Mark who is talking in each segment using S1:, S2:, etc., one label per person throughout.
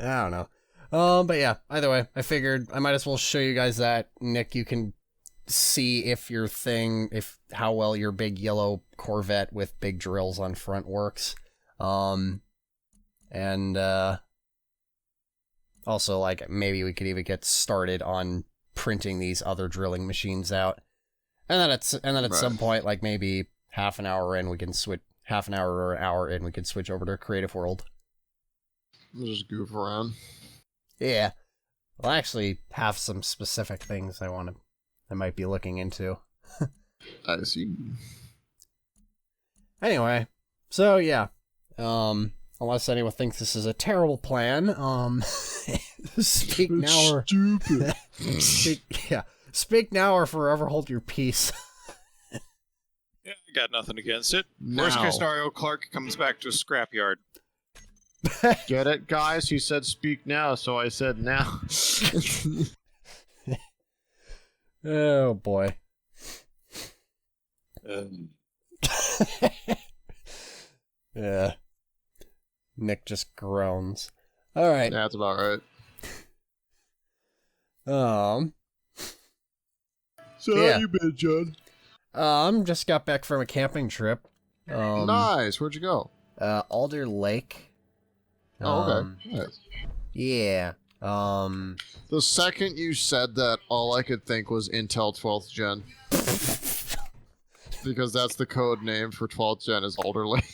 S1: I don't know. But yeah, either way, I figured I might as well show you guys that. Nick, you can see if how well your big yellow Corvette with big drills on front works. And also, like, maybe we could even get started on printing these other drilling machines out. And then at some point, like maybe half an hour or an hour in, we can switch over to Creative World.
S2: We'll just goof around.
S1: Yeah. Well, I actually have some specific things I might be looking into.
S2: I see.
S1: Anyway, so yeah. Unless anyone thinks this is a terrible plan, speak now or
S2: stupid.
S1: Speak now or forever hold your peace.
S3: Yeah, I got nothing against it.
S2: Now.
S3: Worst case scenario, Clark comes back to a scrapyard.
S2: Get it, guys? He said speak now, so I said now.
S1: Oh boy. Yeah. Nick just groans. All right.
S2: Yeah, that's about right. So
S1: Yeah.
S2: how you been, John?
S1: Just got back from a camping trip.
S2: Nice. Where'd you go?
S1: Alder Lake.
S2: Oh, okay. Nice.
S1: Yeah.
S2: The second you said that, all I could think was Intel 12th Gen. Because that's the code name for 12th Gen is Alder Lake.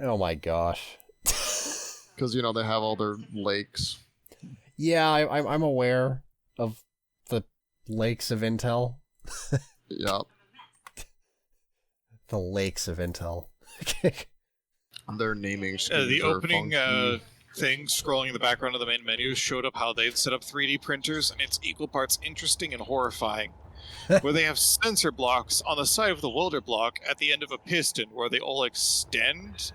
S1: Oh my gosh.
S2: Because, you know, they have all their lakes.
S1: Yeah, I'm aware of the lakes of Intel.
S2: Yep.
S1: The lakes of Intel.
S2: Their naming schemes
S3: The
S2: are
S3: opening
S2: funky.
S3: thing scrolling in the background of the main menu showed up how they'd set up 3D printers, and it's equal parts interesting and horrifying. Where they have sensor blocks on the side of the welder block at the end of a piston where they all extend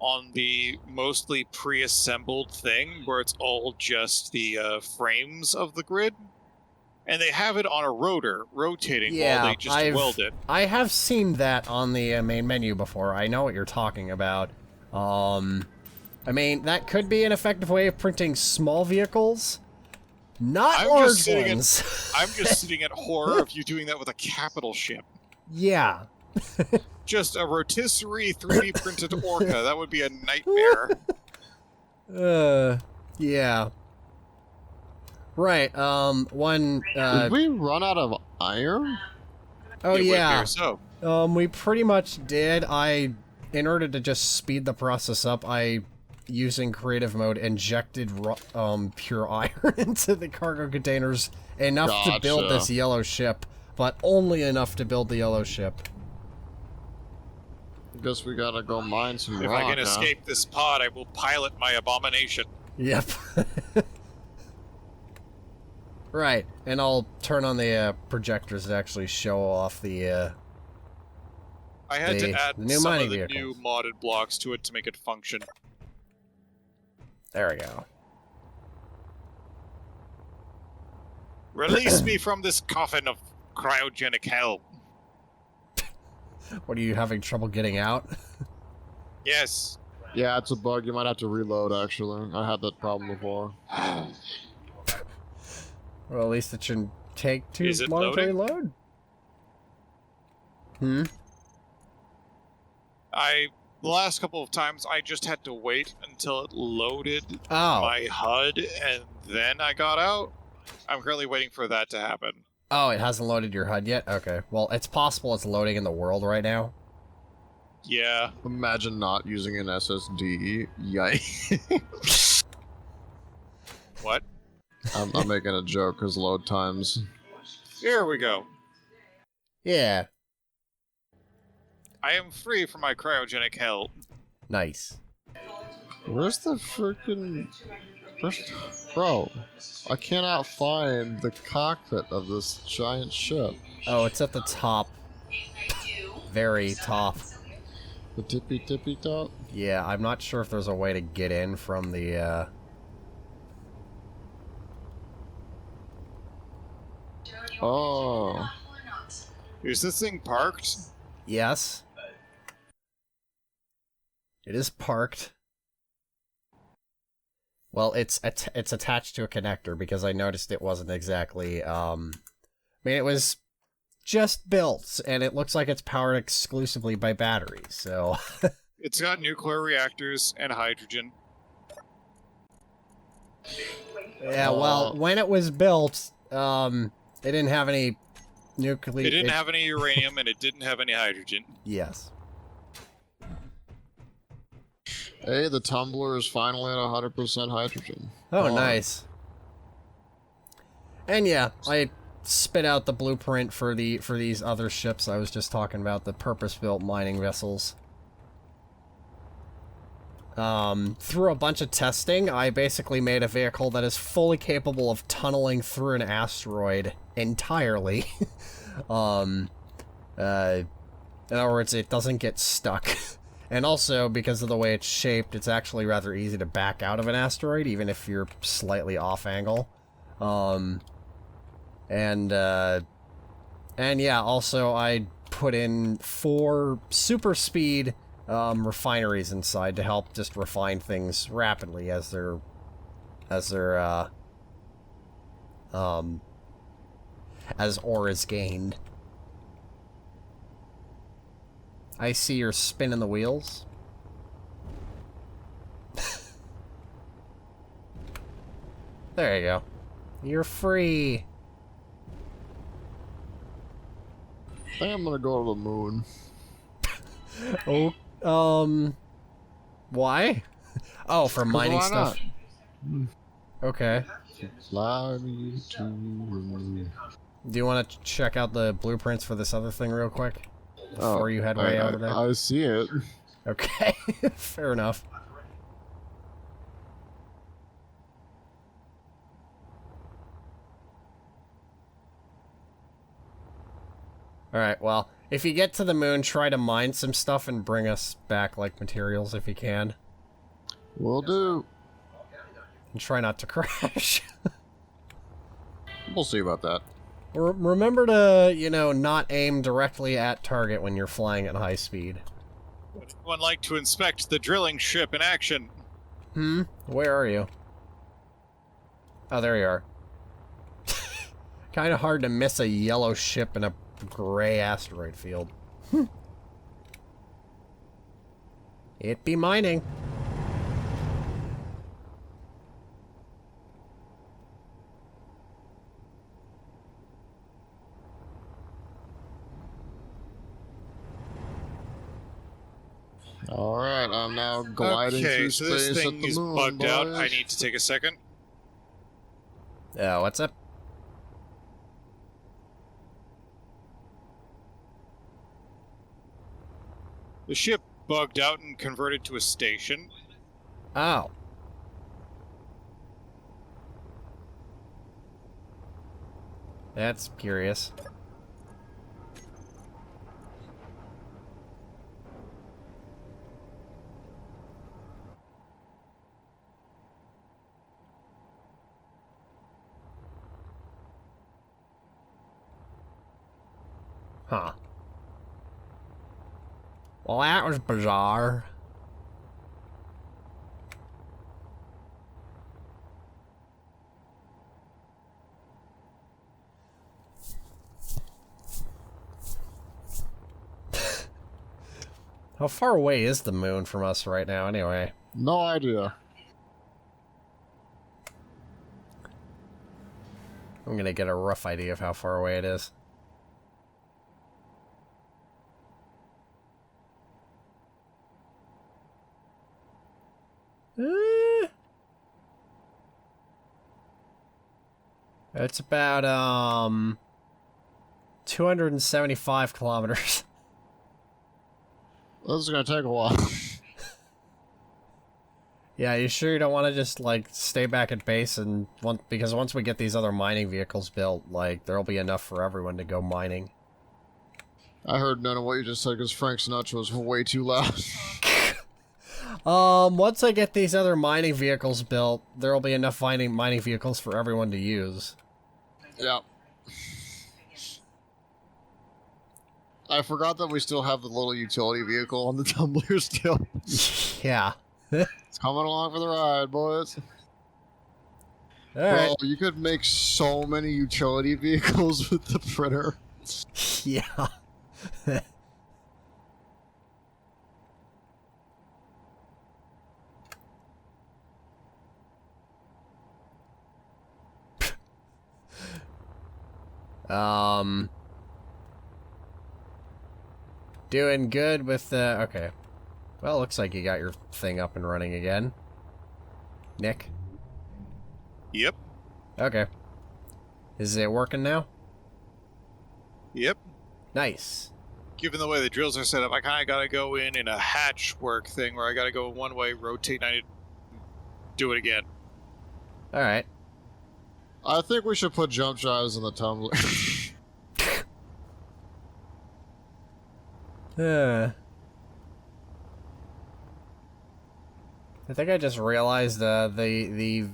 S3: on the mostly pre-assembled thing where it's all just the frames of the grid. And they have it on a rotor rotating while they just weld it.
S1: I have seen that on the main menu before. I know what you're talking about. I mean, that could be an effective way of printing small vehicles. Not large ones.
S3: I'm just sitting at horror of you doing that with a capital ship.
S1: Yeah.
S3: Just a rotisserie 3D printed Orca. That would be a nightmare.
S1: Yeah. Right,
S2: Did we run out of iron?
S1: Oh,
S3: It would
S1: yeah.
S3: appear so.
S1: We pretty much did. In order to just speed the process up, using creative mode, injected pure iron into the cargo containers, enough to build this yellow ship, but only enough to build the yellow ship.
S2: Guess we gotta go mine some
S3: If
S2: rock,
S3: I can escape this pod, I will pilot my abomination.
S1: Yep. Right, and I'll turn on the projectors to actually show off the
S3: I had to add
S1: new
S3: some
S1: mining
S3: of the
S1: vehicles.
S3: new modded blocks to it to make it function.
S1: There we go.
S3: Release me from this coffin of cryogenic hell.
S1: What, are you having trouble getting out?
S3: Yes.
S2: Yeah, it's a bug. You might have to reload, actually. I had that problem before.
S1: Well, at least it shouldn't take too
S3: Is it
S1: long to
S3: loading?
S1: reload.
S3: The last couple of times, I just had to wait until it loaded
S1: Oh.
S3: my HUD, and then I got out. I'm currently waiting for that to happen.
S1: Oh, it hasn't loaded your HUD yet? Okay. Well, it's possible it's loading in the world right now.
S3: Yeah.
S2: Imagine not using an SSD. Yikes.
S3: What?
S2: I'm making a joke because load times.
S3: Here we go.
S1: Yeah.
S3: I am free from my cryogenic hell.
S1: Nice.
S2: Where's the freaking... Bro, I cannot find the cockpit of this giant ship.
S1: Oh, it's at the top. Very top.
S2: The tippy top?
S1: Yeah, I'm not sure if there's a way to get in from the,
S2: Oh.
S3: Is this thing parked?
S1: Yes. It is parked. Well, it's attached to a connector because I noticed it wasn't exactly, I mean, it was just built, and it looks like it's powered exclusively by batteries, so...
S3: It's got nuclear reactors and hydrogen.
S1: Yeah, well, when it was built, it didn't have any nuclear...
S3: It didn't have any uranium, and it didn't have any hydrogen.
S1: Yes.
S2: Hey, the tumbler is finally at 100% hydrogen.
S1: Oh, nice. And yeah, I spit out the blueprint for these other ships I was just talking about, the purpose-built mining vessels. Through a bunch of testing, I basically made a vehicle that is fully capable of tunneling through an asteroid entirely. In other words, it doesn't get stuck. And also, because of the way it's shaped, it's actually rather easy to back out of an asteroid, even if you're slightly off angle. And yeah, also I put in 4 super speed refineries inside to help just refine things rapidly as ore is gained. I see you're spinning the wheels. There you go. You're free.
S2: I think I'm gonna go to the moon.
S1: Oh, why? Oh, for mining
S2: why
S1: stuff.
S2: not?
S1: Okay.
S2: Fly me to the moon.
S1: Do you want to check out the blueprints for this other thing real quick? Before you head way over there?
S2: I see it.
S1: Okay, fair enough. Alright, well, if you get to the moon, try to mine some stuff and bring us back, like, materials if you can.
S2: Will do.
S1: And try not to crash.
S2: We'll see about that.
S1: Remember to, you know, not aim directly at target when you're flying at high speed.
S3: Would anyone like to inspect the drilling ship in action?
S1: Where are you? Oh, there you are. Kind of hard to miss a yellow ship in a gray asteroid field. It be mining.
S2: Alright, I'm now gliding through
S3: so
S2: space
S3: this
S2: at
S3: thing
S2: the
S3: is
S2: moon,
S3: bugged out. I
S2: boys.
S3: need to take a second.
S1: What's up?
S3: The ship bugged out and converted to a station.
S1: Oh. That's curious. Huh. Well, that was bizarre. How far away is the moon from us right now, anyway?
S2: No idea.
S1: I'm gonna get a rough idea of how far away it is. It's about, 275 kilometers.
S2: This is gonna take a while.
S1: Yeah, you sure you don't want to just, like, stay back at base and... because once we get these other mining vehicles built, like, there'll be enough for everyone to go mining.
S2: I heard none of what you just said because Frank Sinatra was way too loud.
S1: Once I get these other mining vehicles built, there'll be enough mining vehicles for everyone to use.
S2: Yeah. I forgot that we still have the little utility vehicle on the tumbler still.
S1: Yeah.
S2: It's coming along for the ride, boys.
S1: Alright.
S2: Bro, you could make so many utility vehicles with the printer.
S1: Yeah. Doing good with the... Okay. Well, looks like you got your thing up and running again. Nick?
S3: Yep.
S1: Okay. Is it working now?
S3: Yep.
S1: Nice.
S3: Given the way the drills are set up, I kind of got to go in a hatch work thing where I got to go one way, rotate, and I do it again.
S1: Alright.
S2: I think we should put jump drives in the tumbler.
S1: I think I just realized the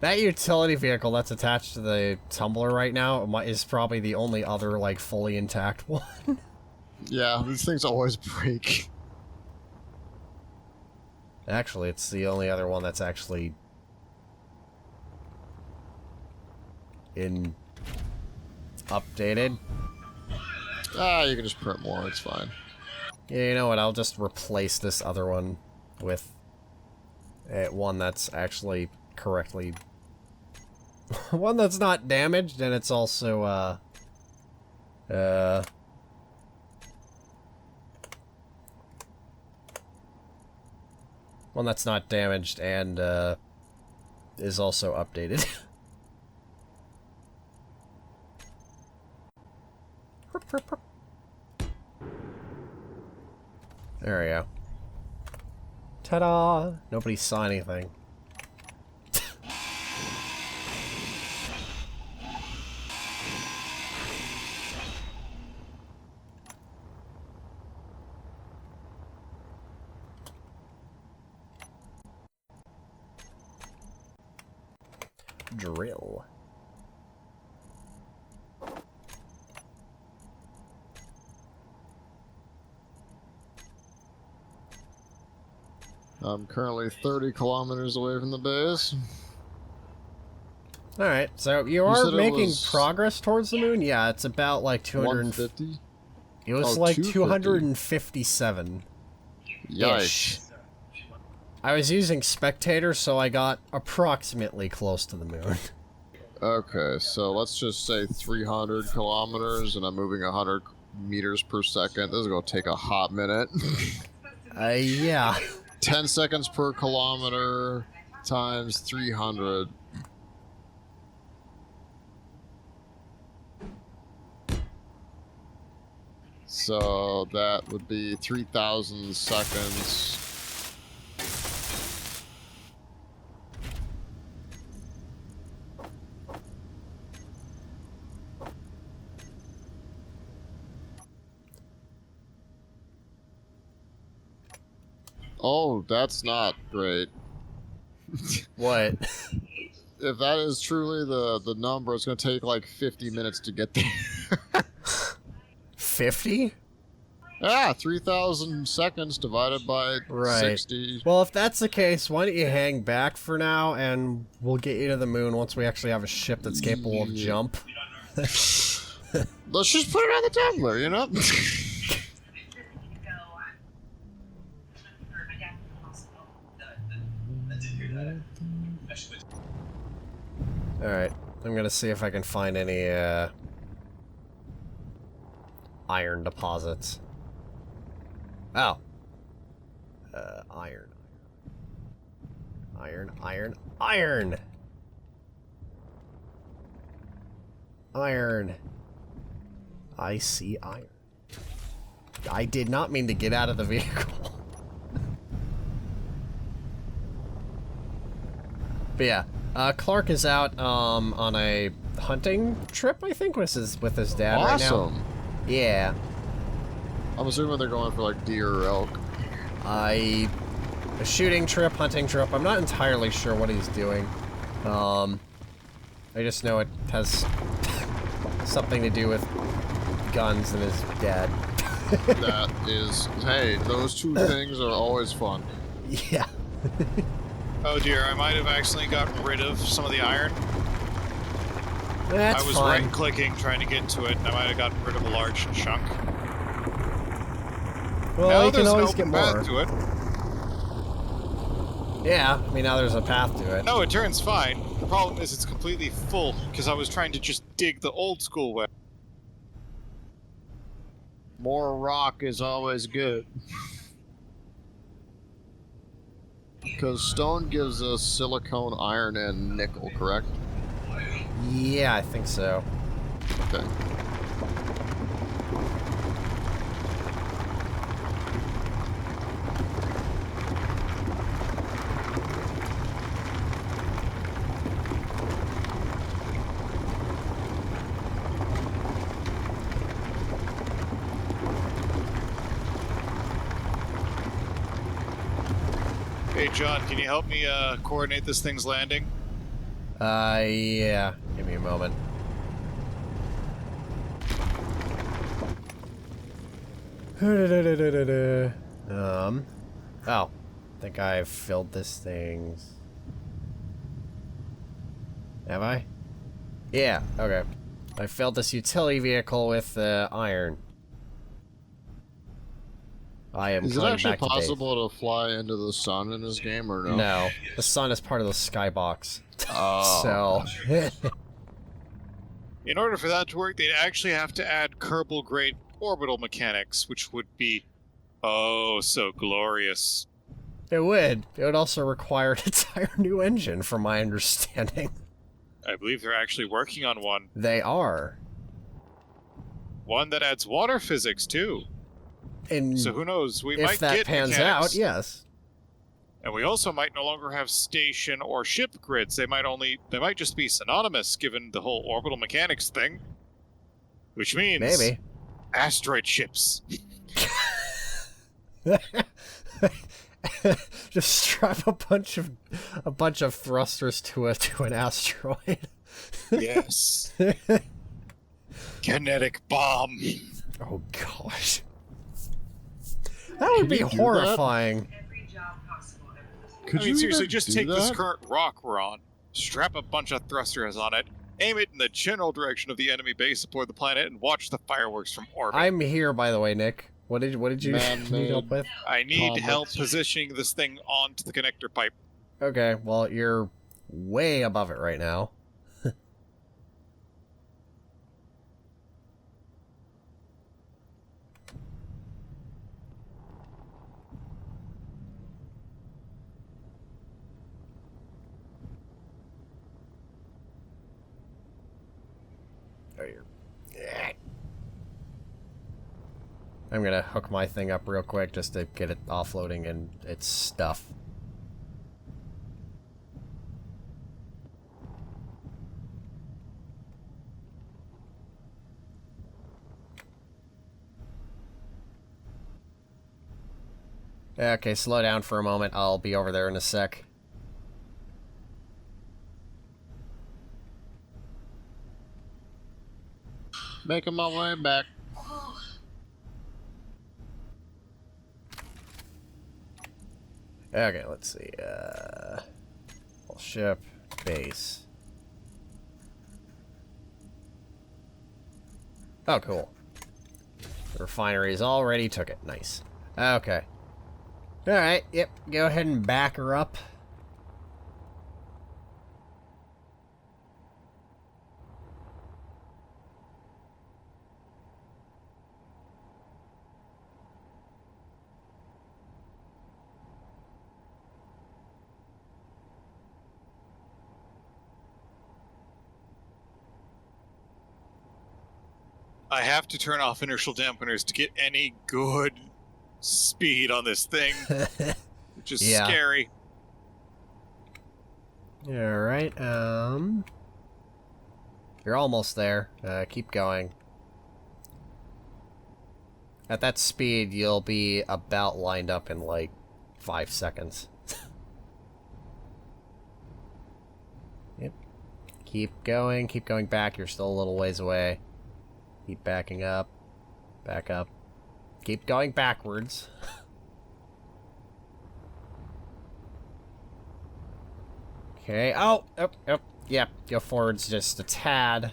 S1: that utility vehicle that's attached to the tumbler right now is probably the only other like fully intact one.
S2: Yeah, these things always break.
S1: Actually, it's the only other one that's actually updated.
S2: Ah, you can just print more, it's fine.
S1: Yeah, you know what? I'll just replace this other one with one that's actually correctly... one that's not damaged, and it's also, one that's not damaged and, is also updated. There we go. Ta-da! Nobody saw anything. Drill.
S2: I'm currently 30 kilometers away from the base.
S1: Alright, so you are
S2: said it
S1: making
S2: was
S1: progress towards the moon? Yeah, it's about like
S2: 150?
S1: It was
S2: Oh,
S1: like
S2: 250.
S1: 257.
S2: Yikes.
S1: I was using spectator, so I got approximately close to the moon.
S2: Okay, so let's just say 300 kilometers, and I'm moving 100 meters per second. This is going to take a hot minute.
S1: Yeah.
S2: 10 seconds per kilometer times 300. So that would be 3,000 seconds. Oh, that's not great.
S1: What?
S2: If that is truly the number, it's going to take like 50 minutes to get there.
S1: 50?
S2: Ah, 3,000 seconds divided by
S1: Right.
S2: 60.
S1: Well, if that's the case, why don't you hang back for now, and we'll get you to the moon once we actually have a ship that's capable of jump.
S2: Let's just put it on the tumbler, you know?
S1: Alright, I'm gonna see if I can find any, iron deposits. Oh. Iron. Iron, iron, iron! Iron. I see iron. I did not mean to get out of the vehicle. But yeah, Clark is out, on a hunting trip, I think, with his dad right now.
S2: Awesome.
S1: Yeah.
S2: I'm assuming they're going for like deer or elk.
S1: A shooting trip, hunting trip. I'm not entirely sure what he's doing. I just know it has something to do with guns and his dad.
S2: That is, hey, those two things are always fun.
S1: Yeah.
S3: Oh dear, I might have accidentally gotten rid of some of the iron.
S1: That's
S3: I was
S1: fine.
S3: right-clicking trying to get to it, and I might have gotten rid of a large chunk.
S1: Well,
S3: Now
S1: you can
S3: there's an
S1: always get
S3: open
S1: more.
S3: path to it.
S1: Yeah, I mean, now there's a path to it.
S3: No, it turns fine. The problem is it's completely full, because I was trying to just dig the old school way.
S2: More rock is always good. Because stone gives us silicone, iron, and nickel, correct?
S1: Yeah, I think so.
S2: Okay.
S3: Hey, John, can you help me coordinate this thing's landing?
S1: Yeah. Give me a moment. Oh. I think I've filled this thing. Have I? Yeah, okay. I filled this utility vehicle with iron. I am
S2: Is it
S1: coming
S2: actually
S1: back to base.
S2: possible to fly into the sun in this game, or no?
S1: No. The sun is part of the skybox.
S2: Oh.
S1: So...
S3: In order for that to work, they'd actually have to add Kerbal-grade orbital mechanics, which would be, oh, so glorious.
S1: It would. It would also require an entire new engine, from my understanding.
S3: I believe they're actually working on one.
S1: They are.
S3: One that adds water physics, too.
S1: And
S3: So who knows, we
S1: if
S3: might
S1: that
S3: get
S1: pans
S3: mechanics.
S1: out, yes.
S3: And we also might no longer have station or ship grids. They might just be synonymous, given the whole orbital mechanics thing. Which means...
S1: Maybe.
S3: asteroid ships.
S1: Just strap a bunch of thrusters to an asteroid.
S3: Yes. Kinetic bomb.
S1: Oh gosh. That would be
S2: you do that?
S1: horrifying.
S2: Could
S3: I mean,
S2: you
S3: seriously,
S2: even
S3: just
S2: do
S3: take this
S2: that?
S3: current rock we're on, strap a bunch of thrusters on it, aim it in the general direction of the enemy base aboard the planet, and watch the fireworks from orbit.
S1: I'm here, by the way, Nick. What did you need help with?
S3: I need
S2: Comets.
S3: help positioning this thing onto the connector pipe.
S1: Okay, well, you're way above it right now. Oh, you're... I'm gonna hook my thing up real quick just to get it offloading and its stuff. Okay, slow down for a moment. I'll be over there in a sec.
S2: Making my way back.
S1: Okay, let's see. Ship, base. Oh, cool. The refinery's already took it. Nice. Okay. Alright, yep. Go ahead and back her up.
S3: I have to turn off inertial dampeners to get any good speed on this thing, which is
S1: Yeah.
S3: scary.
S1: Alright, you're almost there. Keep going. At that speed, you'll be about lined up in, like, 5 seconds. Yep. Keep going back. You're still a little ways away. Keep backing up. Back up. Keep going backwards. Okay. Oh, yep. Go forwards just a tad.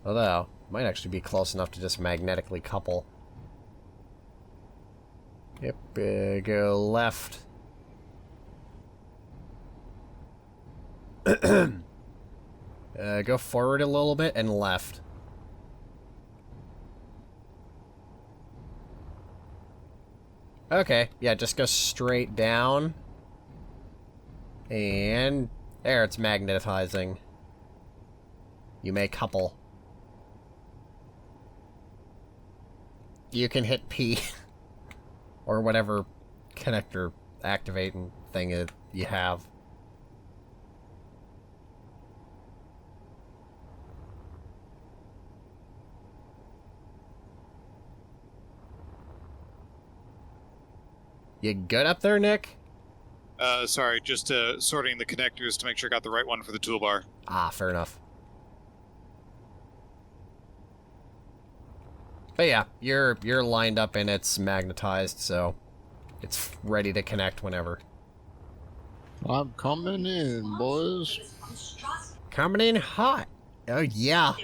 S1: Although, might actually be close enough to just magnetically couple. Yep, go left. Go forward a little bit and left. Okay, yeah, just go straight down. And there, it's magnetizing. You may couple. You can hit P. Or whatever connector activating thing you have. You good up there, Nick?
S3: Sorry, just sorting the connectors to make sure I got the right one for the toolbar.
S1: Ah, fair enough. But yeah, you're lined up and it's magnetized, so it's ready to connect whenever.
S2: I'm coming in, boys.
S1: Coming in hot. Oh yeah.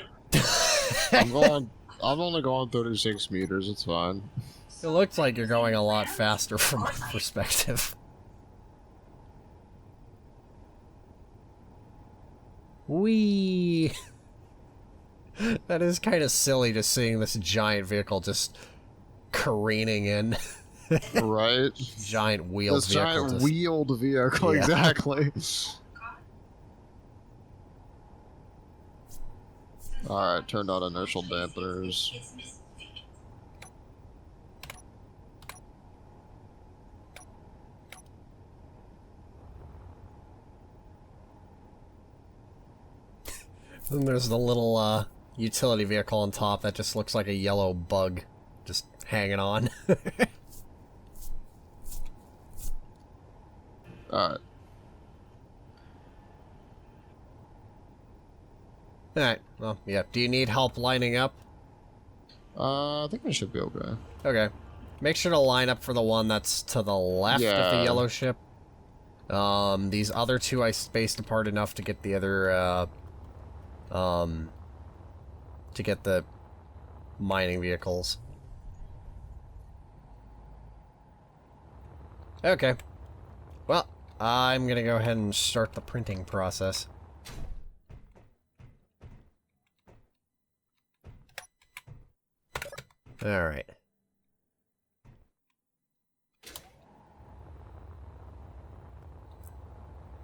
S2: I'm only going 36 meters. It's fine.
S1: It looks like you're going a lot faster from my perspective. Whee! That is kind of silly, just seeing this giant vehicle just careening in.
S2: Right?
S1: Giant wheeled
S2: This
S1: vehicle.
S2: giant
S1: just...
S2: wheeled vehicle,
S1: Yeah.
S2: exactly. Alright, turned on inertial dampeners.
S1: Then there's the little utility vehicle on top that just looks like a yellow bug just hanging on.
S2: Alright.
S1: Alright, well, yeah. Do you need help lining up?
S2: I think I should be okay.
S1: Okay. Make sure to line up for the one that's to the left of the
S2: Yeah.
S1: yellow ship. These other two I spaced apart enough to get the other, to get the mining vehicles. Okay. Well, I'm gonna go ahead and start the printing process. Alright.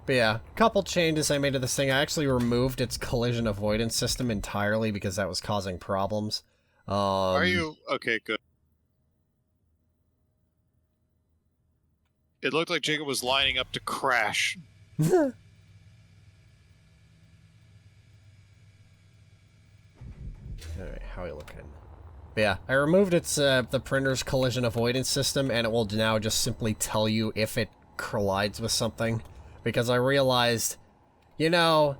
S1: But yeah, a couple changes I made to this thing. I actually removed its collision avoidance system entirely because that was causing problems.
S3: Are you... Okay, good. It looked like Jacob was lining up to crash.
S1: Alright, how are you looking? But yeah, I removed its, the printer's collision avoidance system, and it will now just simply tell you if it collides with something. Because I realized, you know,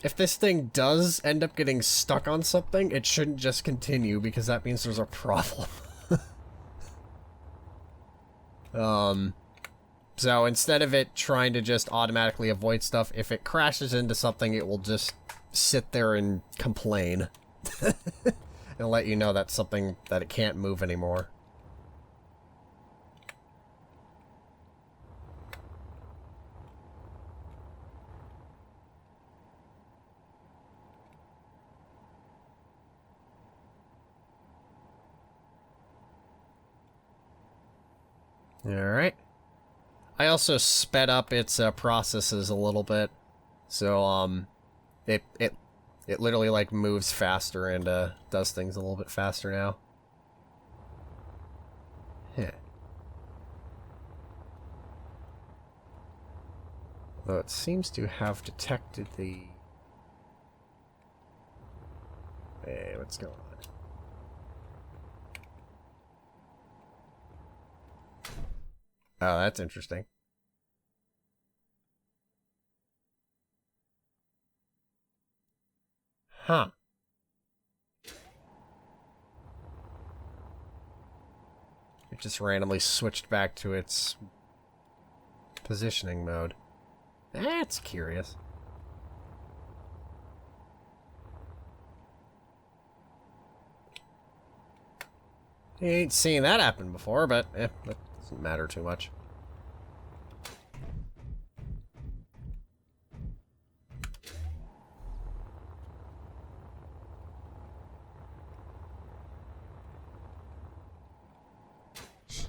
S1: if this thing does end up getting stuck on something, it shouldn't just continue, because that means there's a problem. So instead of it trying to just automatically avoid stuff, if it crashes into something, it will just sit there and complain. And let you know that's something that it can't move anymore. Alright. I also sped up its processes a little bit. So, it literally, like, moves faster and does things a little bit faster now. Heh. Though it seems to have detected the... Hey, what's going on? Oh, that's interesting. Huh. It just randomly switched back to its Positioning mode. That's curious. You ain't seen that happen before, but that doesn't matter too much.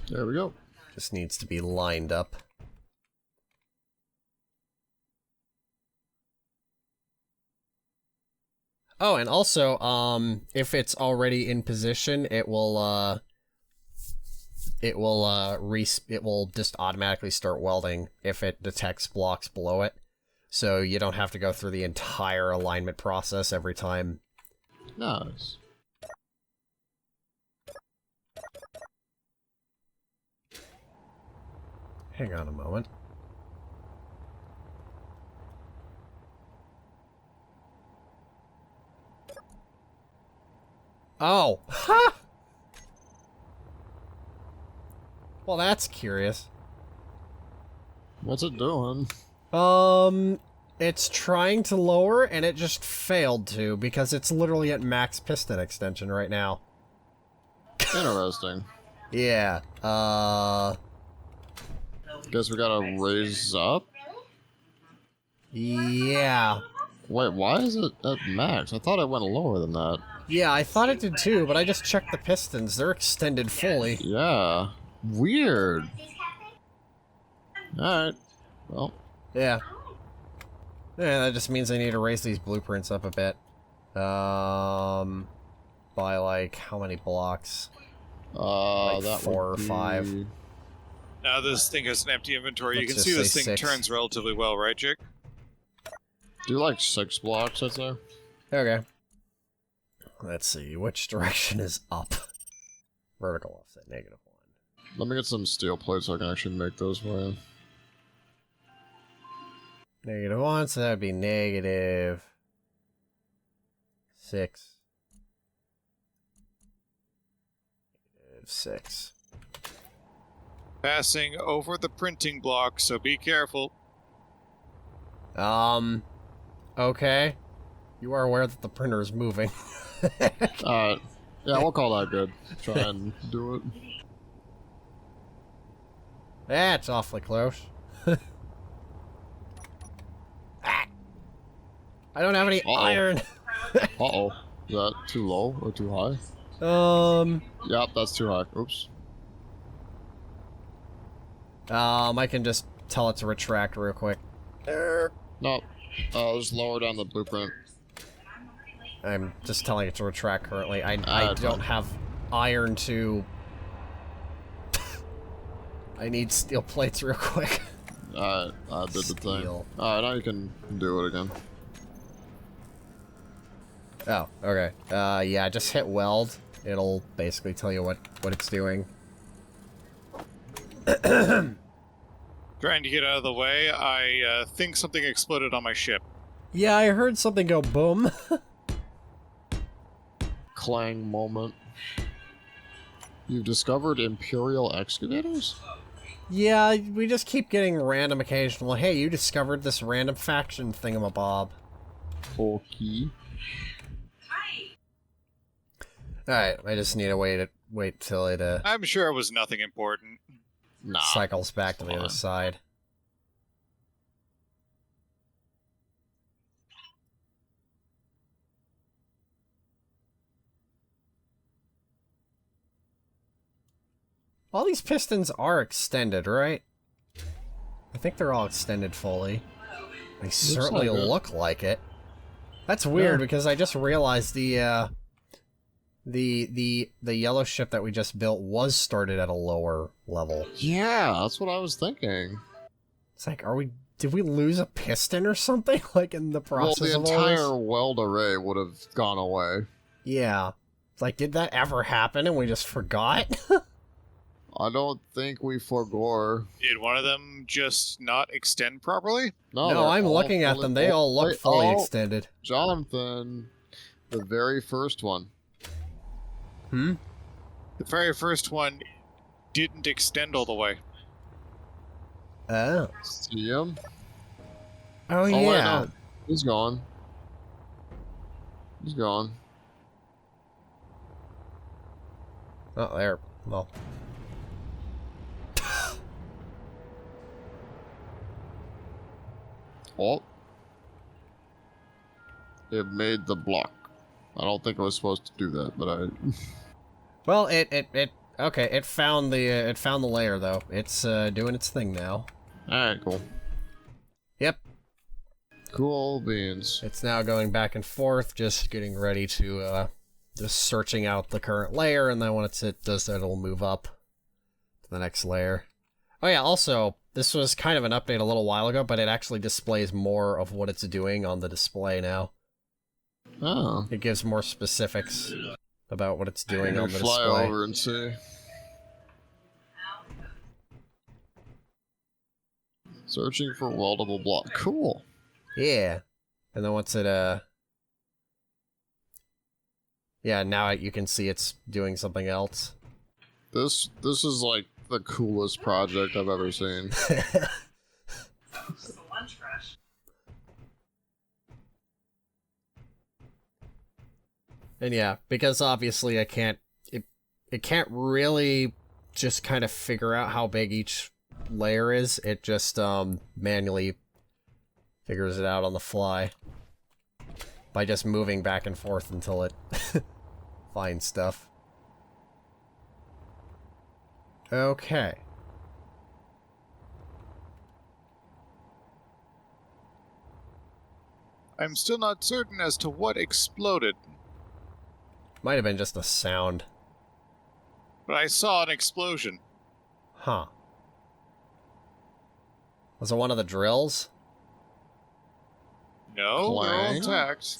S2: There we go.
S1: Just needs to be lined up. Oh, and also, if it's already in position, it will just automatically start welding if it detects blocks below it. So you don't have to go through the entire alignment process every time.
S2: Nice.
S1: Hang on a moment. Oh! Ha! Well, that's curious.
S2: What's it doing?
S1: It's trying to lower, and it just failed to, because it's literally at max piston extension right now.
S2: Interesting.
S1: Yeah,
S2: Guess we gotta raise up?
S1: yeah.
S2: Wait, why is it at max? I thought it went lower than that.
S1: Yeah, I thought it did too, but I just checked the pistons. They're extended fully.
S2: Yeah. Weird. Alright. Well.
S1: Yeah. Yeah, that just means I need to raise these blueprints up a bit. By like, how many blocks? Like
S2: that
S1: 4 or
S2: would
S1: 5.
S2: be-
S3: Now this thing has an empty inventory. You
S1: Let's
S3: can
S1: just
S3: see this
S1: say
S3: thing
S1: 6.
S3: turns relatively well, right, Jake?
S2: Do like 6 blocks, I'd say.
S1: Okay. Let's see, which direction is up? Vertical offset, -1.
S2: Let me get some steel plates so I can actually make those for you.
S1: -1, so that would be -6. -6.
S3: Passing over the printing block, so be careful.
S1: Okay. You are aware that the printer is moving.
S2: Alright. Yeah, we'll call that good. Try and do it.
S1: That's awfully close. Ah. I don't have any iron.
S2: Uh-oh. Is that too low or too high? Yep, that's too high. Oops.
S1: I can just tell it to retract real quick.
S2: No. Just lower down the blueprint.
S1: I'm just telling it to retract currently. I
S2: Alright,
S1: don't
S2: fine.
S1: have iron to... I need steel plates real quick.
S2: Alright, I did the thing.
S1: Steel.
S2: Alright, now you can do it again.
S1: Oh, okay. Yeah, just hit weld. It'll basically tell you what it's doing.
S3: Trying to get out of the way, I think something exploded on my ship.
S1: Yeah, I heard something go boom.
S2: Clang moment. You've discovered Imperial excavators?
S1: Yeah, we just keep getting random occasional, hey, you discovered this random faction thingamabob.
S2: Okay.
S1: Alright, I just need to wait till it
S3: I'm sure it was nothing important.
S2: Nah.
S1: cycles back to the other
S2: fine.
S1: side. All these pistons are extended, right? I think they're all extended fully. They certainly
S2: like it.
S1: look like it. That's weird
S2: Yeah.
S1: because I just realized the yellow ship that we just built was started at a lower level.
S2: Yeah, that's what I was thinking.
S1: It's like, did we lose a piston or something? Like in the
S2: Well,
S1: process
S2: the
S1: of all this?
S2: entire weld array would have gone away.
S1: Yeah. It's like, did that ever happen and we just forgot?
S2: I don't think we forgore.
S3: Did one of them just not extend properly?
S1: No,
S2: they're
S1: I'm
S2: all
S1: looking at
S2: fully-
S1: them. They all look
S2: wait,
S1: fully
S2: oh,
S1: extended.
S2: Jonathan, the very first one.
S1: Hmm?
S3: The very first one didn't extend all the way.
S1: Oh.
S2: See him?
S1: Oh,
S2: Wait,
S1: yeah.
S2: no. He's gone. He's gone.
S1: Oh, there. Well.
S2: Oh. It made the block. I don't think I was supposed to do that, but I...
S1: Well, okay, it found the layer, though. It's, doing its thing now.
S2: Alright, cool.
S1: Yep.
S2: Cool beans.
S1: It's now going back and forth, just getting ready to, just searching out the current layer, and then once it does that, it'll move up to the next layer. Oh yeah, also, this was kind of an update a little while ago, but it actually displays more of what it's doing on the display now.
S2: Oh.
S1: It gives more specifics about what it's doing on the
S2: Fly
S1: display.
S2: over and see. Searching for weldable block. Cool.
S1: Yeah. And then once it, yeah, now you can see it's doing something else.
S2: This is like the coolest project I've ever seen.
S1: And yeah, because obviously it can't really just kind of figure out how big each layer is. It just manually figures it out on the fly by just moving back and forth until it finds stuff. Okay.
S3: I'm still not certain as to what exploded,
S1: Might have been just a sound.
S3: but I saw an explosion.
S1: Huh. Was it one of the drills?
S3: No, they're all
S2: Clang.
S3: intact.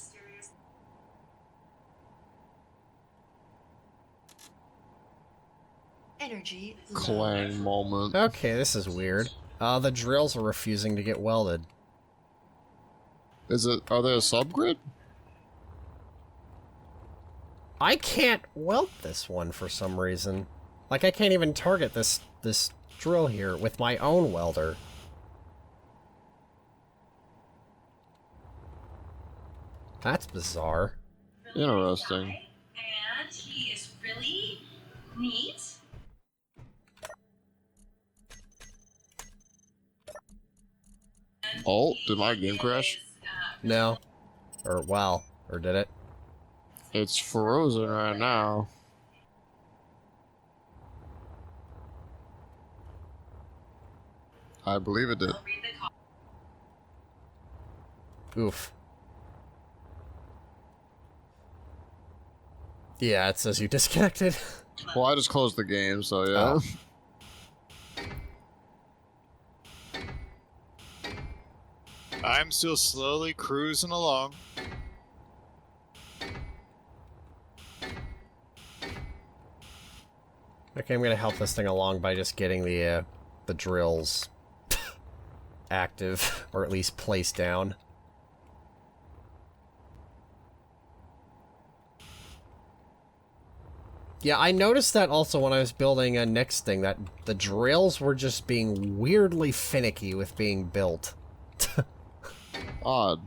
S4: Energy
S2: Clang moment.
S1: Okay, this is weird. The drills are refusing to get welded.
S2: Are they a subgrid?
S1: I can't weld this one for some reason. Like, I can't even target this drill here with my own welder. That's bizarre.
S2: Interesting.
S4: and he is really neat.
S2: Oh, did my game crash?
S1: No. Or, well, or did it?
S2: It's frozen right now. I believe it did.
S1: Oof. Yeah, it says you disconnected.
S2: Well, I just closed the game, so yeah.
S1: Oh.
S3: I'm still slowly cruising along.
S1: Okay, I'm gonna help this thing along by just getting the drills active, or at least placed down. Yeah, I noticed that also when I was building a next thing, that the drills were just being weirdly finicky with being built.
S2: Odd.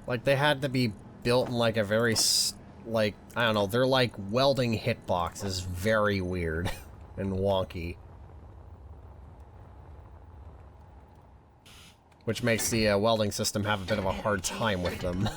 S1: Like, they had to be built in, like, a very, like, I don't know, they're like welding hitboxes, very weird and wonky. Which makes the welding system have a bit of a hard time with them.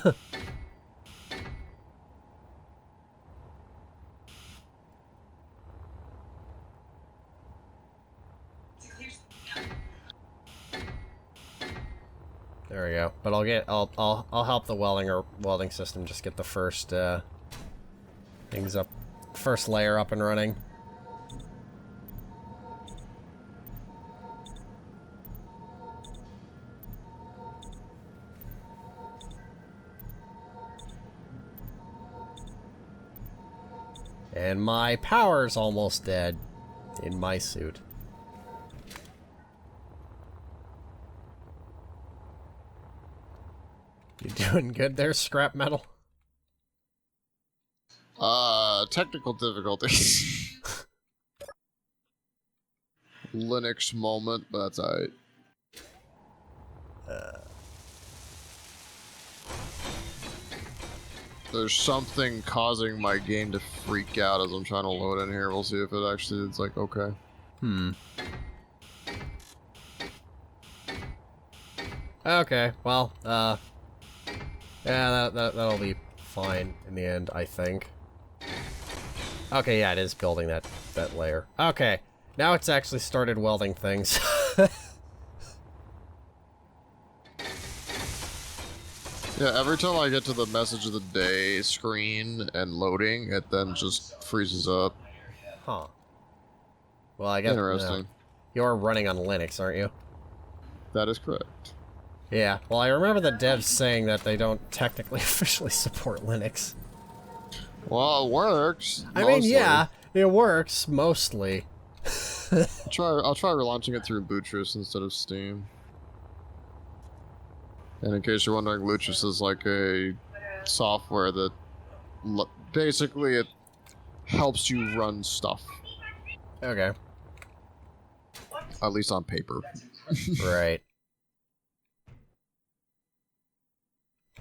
S1: There we go. But I'll help the welding system just get the first first layer up and running. And my power's almost dead in my suit. You doing good there, scrap metal?
S2: Technical difficulties. Linux moment, but that's alright. There's something causing my game to freak out as I'm trying to load in here. We'll see if it actually is like okay.
S1: Okay, well, yeah, that'll be fine in the end, I think. Okay, yeah, it is building that layer. Okay, now it's actually started welding things.
S2: Yeah, every time I get to the message of the day screen and loading, it then just freezes up.
S1: Huh. Well, I guess
S2: Interesting.
S1: You're running on Linux, aren't you?
S2: That is correct.
S1: Yeah, well, I remember the devs saying that they don't technically officially support Linux.
S2: Well, it works.
S1: I mean, yeah, it works, mostly.
S2: I'll try relaunching it through Bootris instead of Steam. And in case you're wondering, Lutris is like a software that basically it helps you run stuff.
S1: Okay.
S2: At least on paper.
S1: Right.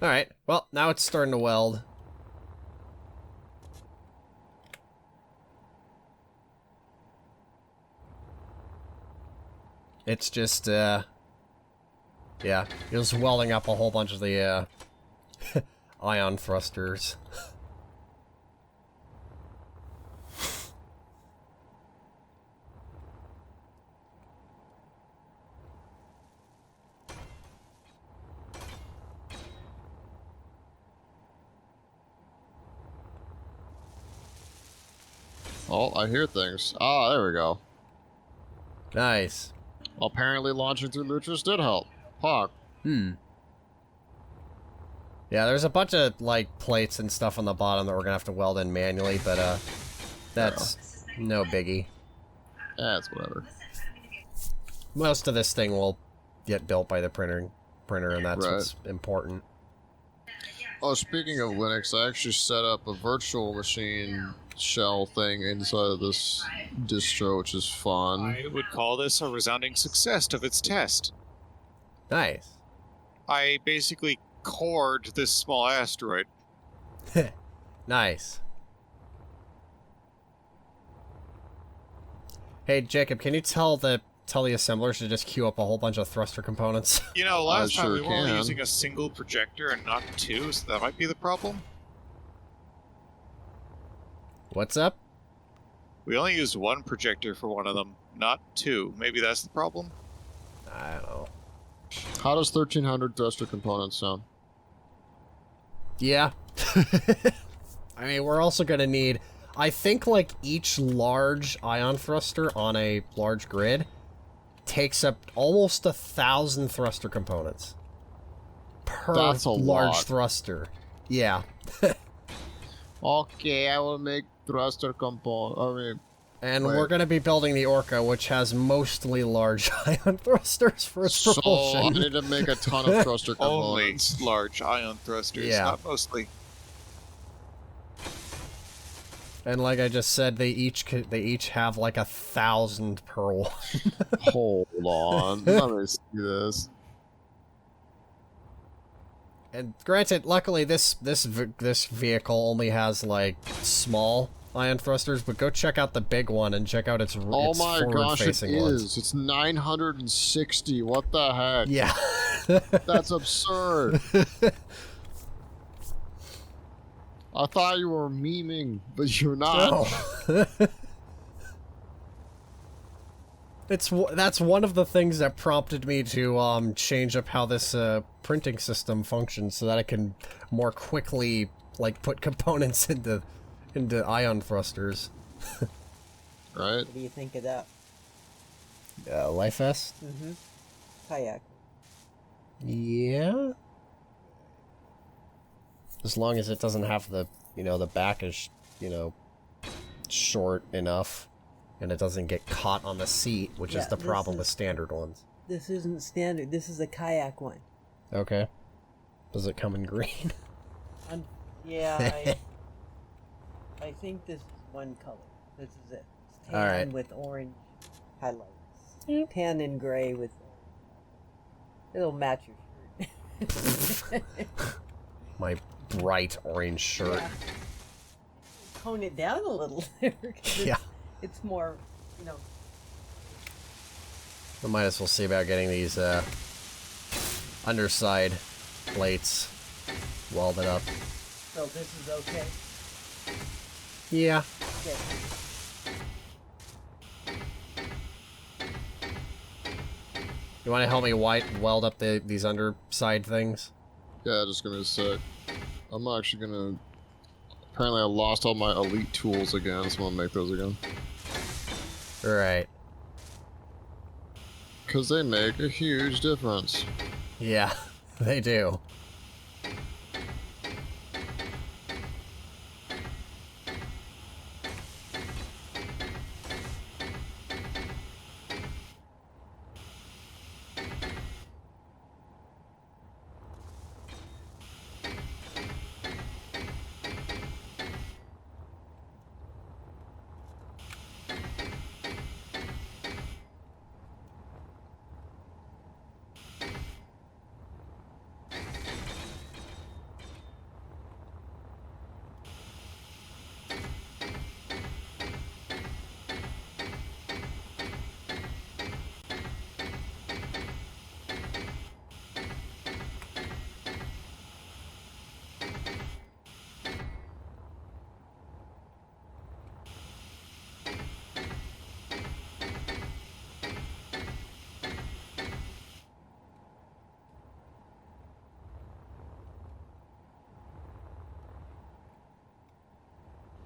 S1: Alright, well, now it's starting to weld. It's just, yeah, just welding up a whole bunch of the, ion thrusters.
S2: Oh, I hear things. Ah, there we go.
S1: Nice.
S2: Apparently launching through Lutris did help. Fuck.
S1: Yeah, there's a bunch of, like, plates and stuff on the bottom that we're gonna have to weld in manually, but, that's no biggie.
S2: That's whatever.
S1: Most of this thing will get built by the printer, and that's what's important.
S2: Oh, speaking of Linux, I actually set up a virtual machine shell thing inside of this distro, which is fun.
S3: I would call this a resounding success of its test.
S1: Nice.
S3: I basically cored this small asteroid.
S1: Nice. Hey, Jacob, can you tell the assemblers to just queue up a whole bunch of thruster components?
S3: You know, last time we were only
S2: can.
S3: using a single projector and not two, so that might be the problem.
S1: What's up?
S3: We only used one projector for one of them, not two. Maybe that's the problem?
S1: I don't know.
S2: How does 1300 thruster components sound?
S1: Yeah. I mean, we're also gonna need... I think, like, each large ion thruster on a large grid takes up almost 1,000 thruster components. Per
S2: That's a
S1: large
S2: lot.
S1: thruster. Yeah.
S2: Okay, I will make thruster component. I mean,
S1: And
S2: Wait.
S1: we're gonna be building the Orca, which has mostly large ion thrusters for its
S2: so I
S1: propulsion.
S2: need to make a ton of thruster
S3: Only
S2: components.
S3: large ion thrusters,
S1: Yeah.
S3: not mostly.
S1: And like I just said, they each have like 1,000 per one.
S2: Hold on, let me see this.
S1: And granted, luckily this vehicle only has like small ion thrusters, but go check out the big one and check out its
S2: Oh my gosh, it
S1: forward-facing ones.
S2: is. It's 960. What the heck?
S1: Yeah.
S2: That's absurd. I thought you were memeing, but you're not.
S1: No. That's one of the things that prompted me to change up how this printing system functions so that I can more quickly like put components into ion thrusters.
S2: Right?
S5: What do you think of that?
S1: Life vest?
S5: Mm-hmm. Kayak.
S1: Yeah. As long as it doesn't have the, the back is, short enough, and it doesn't get caught on the seat, which is
S5: Yeah,
S1: the
S5: this
S1: problem
S5: is-
S1: with standard ones.
S5: This isn't standard. This is a kayak one.
S1: Okay. Does it come in green?
S5: Yeah, I think this is one color. This is it. It's tan
S1: Alright.
S5: with orange highlights. Tan and gray with orange. It'll match your shirt.
S1: My bright orange shirt.
S5: Yeah. Tone it down a little there.
S1: Yeah.
S5: It's more, you know.
S1: I might as well see about getting these underside plates welded up.
S5: So this is okay.
S1: Yeah.
S5: Okay.
S1: You want to help me weld up these underside things?
S2: Yeah, just give me a sec. I'm actually gonna... Apparently I lost all my elite tools again, so I'm gonna make those again.
S1: Right.
S2: Because they make a huge difference.
S1: Yeah, they do.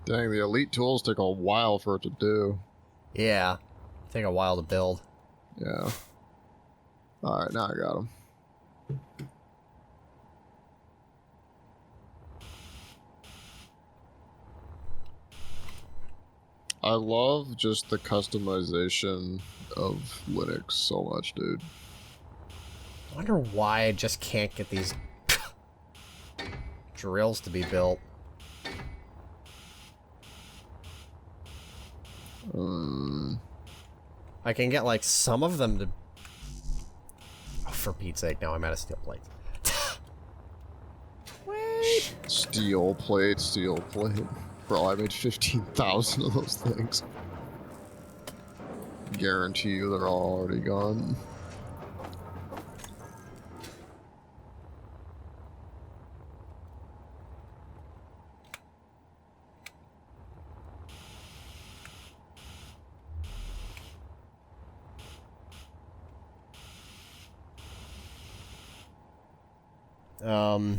S2: Dang, the elite tools take a while for it to do.
S1: Yeah. Take a while to build.
S2: Yeah. Alright, now I got them. I love just the customization of Linux so much, dude.
S1: I wonder why I just can't get these drills to be built. I can get, like, some of them to... Oh, for Pete's sake, now I'm out of steel plates. Wait.
S2: Steel plate, steel plate. Bro, I made 15,000 of those things. Guarantee you they're all already gone.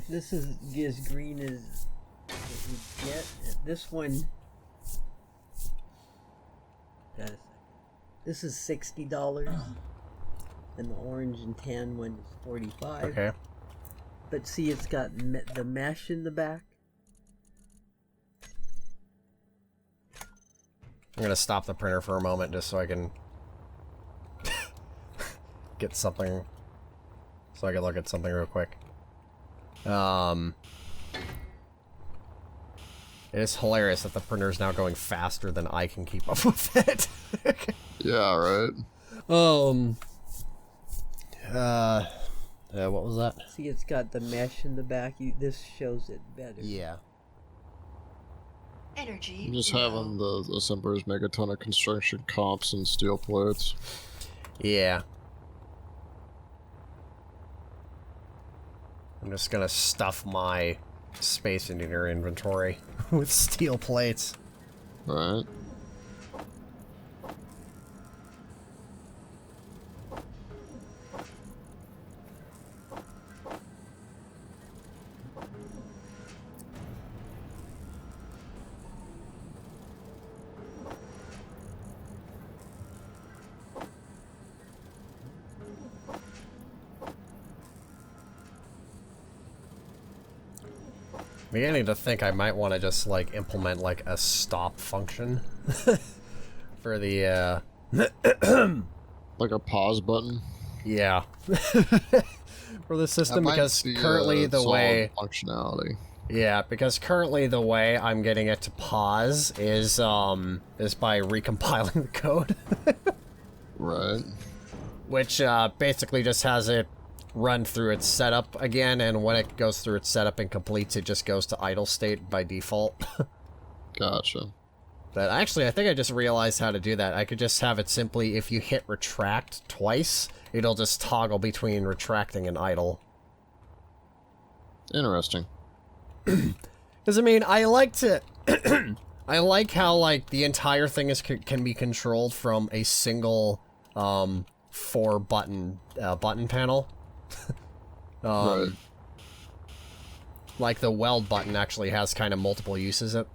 S5: This is as green as you get. This one. Got a second. This is $60, and the orange and tan one is $45.
S1: Okay.
S5: But see, it's got the mesh in the back.
S1: I'm gonna stop the printer for a moment just so I can get something. So I can look at something real quick. It is hilarious that the printer is now going faster than I can keep up with it.
S2: Yeah, right.
S1: What was that?
S5: See, it's got the mesh in the back. This shows it better.
S1: Yeah.
S4: Energy.
S2: I'm just having the assemblers make a ton of construction comps and steel plates.
S1: Yeah. I'm just gonna stuff my Space Engineer inventory with steel plates.
S2: Right.
S1: Beginning to think I might want to just, like, implement, like, a stop function for the,
S2: Like a pause button.
S1: yeah. for the system,
S2: That might
S1: because
S2: be,
S1: currently the
S2: solid
S1: way...
S2: functionality.
S1: Yeah, because currently the way I'm getting it to pause is by recompiling the code.
S2: Right.
S1: Which basically just has it run through its setup again, and when it goes through its setup and completes, it just goes to idle state by default.
S2: Gotcha.
S1: But actually, I think I just realized how to do that. I could just have it simply, if you hit retract twice, it'll just toggle between retracting and idle.
S2: Interesting.
S1: Because, I mean, I like to... I like how, like, the entire thing can be controlled from a single, 4-button, button panel.
S2: Right.
S1: Like, the weld button actually has kind of multiple uses at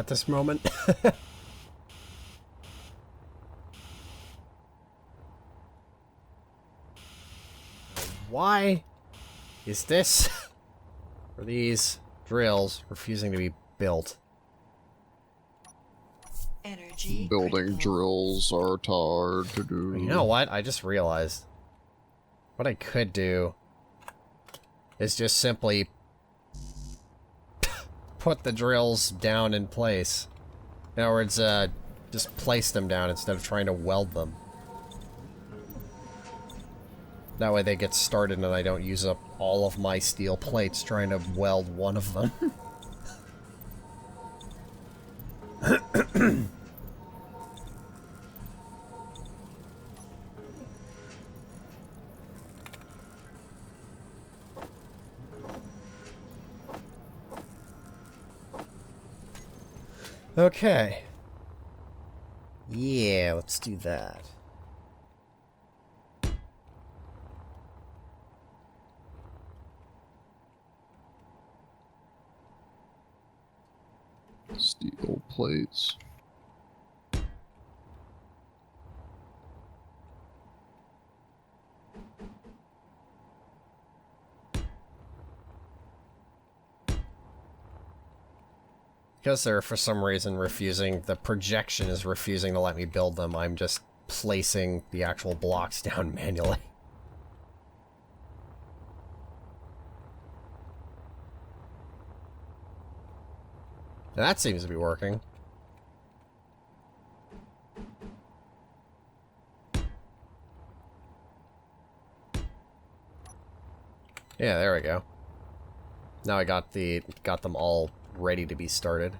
S1: this moment. Why is this... Are these drills refusing to be built?
S4: Energy.
S2: Building drills are hard to do.
S1: You know what? I just realized. What I could do is just simply put the drills down in place. In other words, just place them down instead of trying to weld them. That way they get started and I don't use up all of my steel plates trying to weld one of them. Okay. Yeah, let's do that.
S2: Steel plates.
S1: Because they're, for some reason, refusing, the projection is refusing to let me build them, I'm just placing the actual blocks down manually. That seems to be working. Yeah, there we go. Now I got them all ready to be started.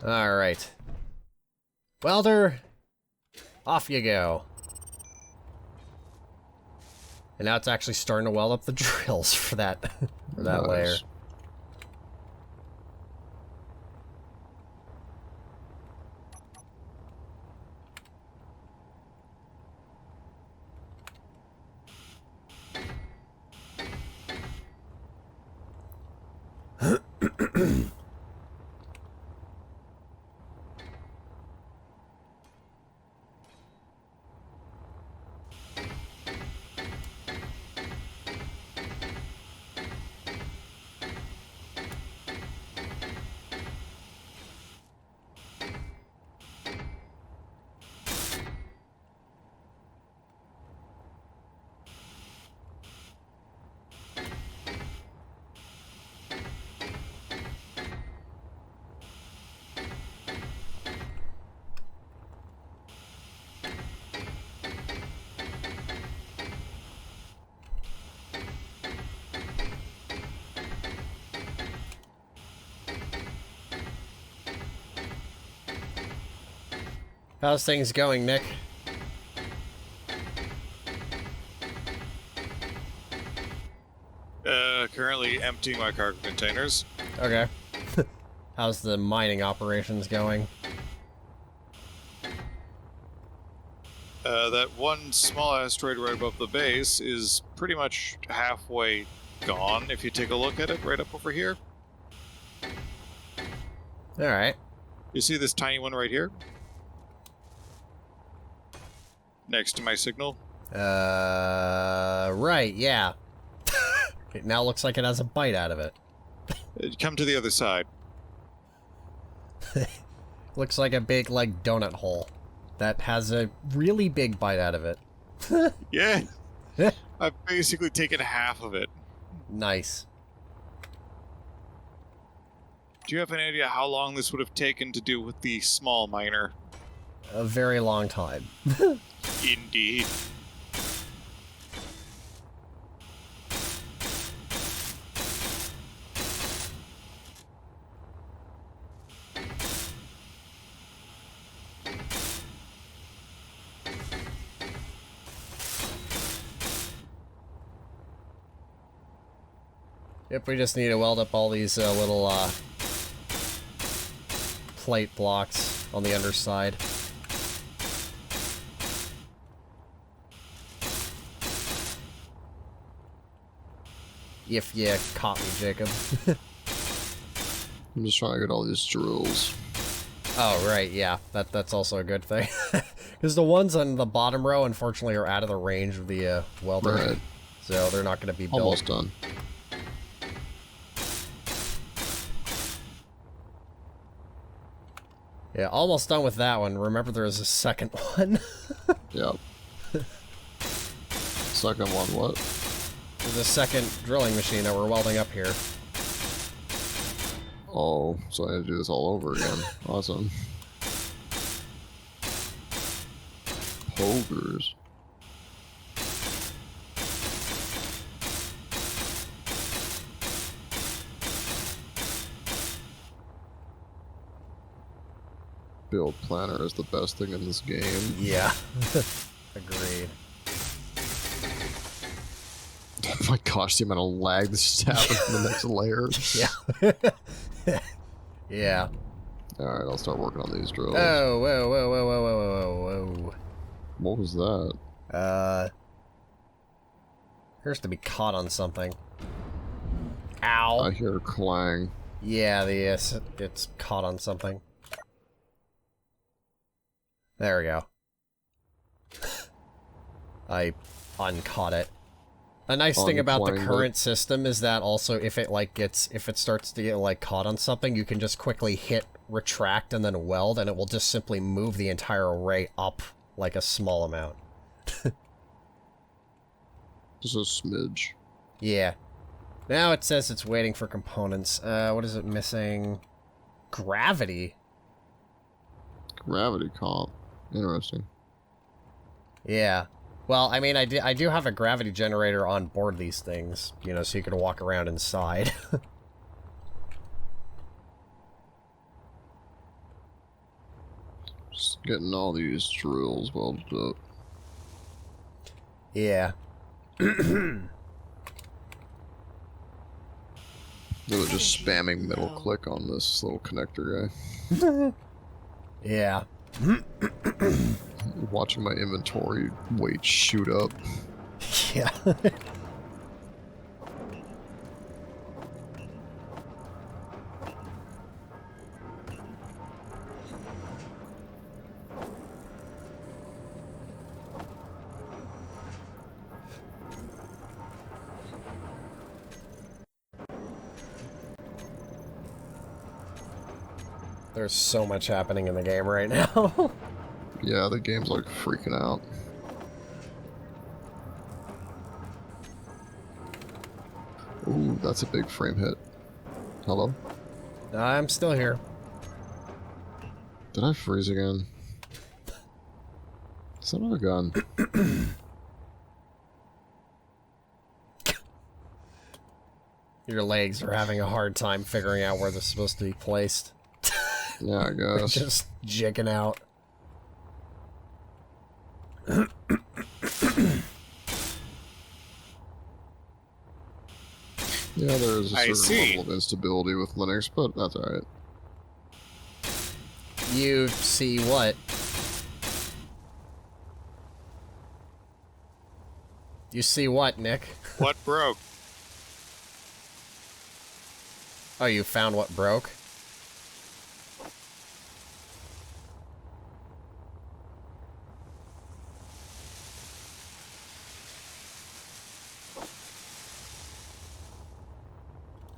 S1: Alright. Welder, off you go. And now it's actually starting to weld up the drills for that
S2: Nice.
S1: layer. How's things going, Nick?
S3: Currently emptying my cargo containers.
S1: Okay. How's the mining operations going?
S3: That one small asteroid right above the base is pretty much halfway gone if you take a look at it right up over here.
S1: Alright.
S3: You see this tiny one right here? Next to my signal?
S1: Right, yeah. It now looks like it has a bite out of it.
S3: Come to the other side.
S1: Looks like a big, like, donut hole that has a really big bite out of it.
S3: Yeah. I've basically taken half of it.
S1: Nice.
S3: Do you have any idea how long this would have taken to do with the small miner?
S1: A very long time.
S3: Indeed.
S1: Yep, we just need to weld up all these little plate blocks on the underside. If you caught me, Jacob.
S2: I'm just trying to get all these drills.
S1: Oh, right, yeah. That's also a good thing. Because the ones on the bottom row, unfortunately, are out of the range of the welder.
S2: Right.
S1: So they're not going to be built.
S2: Almost done.
S1: Yeah, almost done with that one. Remember, there is a second one.
S2: Yep. Second one, what?
S1: There's a second drilling machine that we're welding up here.
S2: Oh, so I had to do this all over again. Awesome. Pogers. Build planner is the best thing in this game.
S1: Yeah. Agreed.
S2: Oh my gosh, the amount of lag this is happening in the next layer.
S1: Yeah. Yeah.
S2: Alright, I'll start working on these drills.
S1: Oh, whoa, whoa, whoa, whoa, whoa, whoa, whoa.
S2: What was that?
S1: Appears to be caught on something. Ow.
S2: I hear a clang.
S1: Yeah, it's caught on something. There we go. I uncaught it. A nice thing about the current system is that also if it starts to get like caught on something, you can just quickly hit retract and then weld, and it will just simply move the entire array up like a small amount.
S2: Just a smidge.
S1: Yeah. Now it says it's waiting for components. What is it missing? Gravity.
S2: Gravity comp. Interesting.
S1: Yeah. Well, I mean, I do have a gravity generator on board these things, you know, so you can walk around inside.
S2: Just getting all these drills welded up.
S1: Yeah.
S2: Really just spamming middle click on this little connector guy.
S1: Yeah.
S2: Watching my inventory weight shoot up.
S1: Yeah. There's so much happening in the game right now.
S2: Yeah, the game's like freaking out. Ooh, that's a big frame hit. Hello?
S1: I'm still here.
S2: Did I freeze again? Son of a gun.
S1: Your legs are having a hard time figuring out where they're supposed to be placed.
S2: Yeah, I guess.
S1: Just jigging out.
S2: Yeah, there is a certain
S3: see.
S2: level of instability with Linux, but that's alright.
S1: You see what? You see what, Nick?
S3: What broke?
S1: Oh, you found what broke?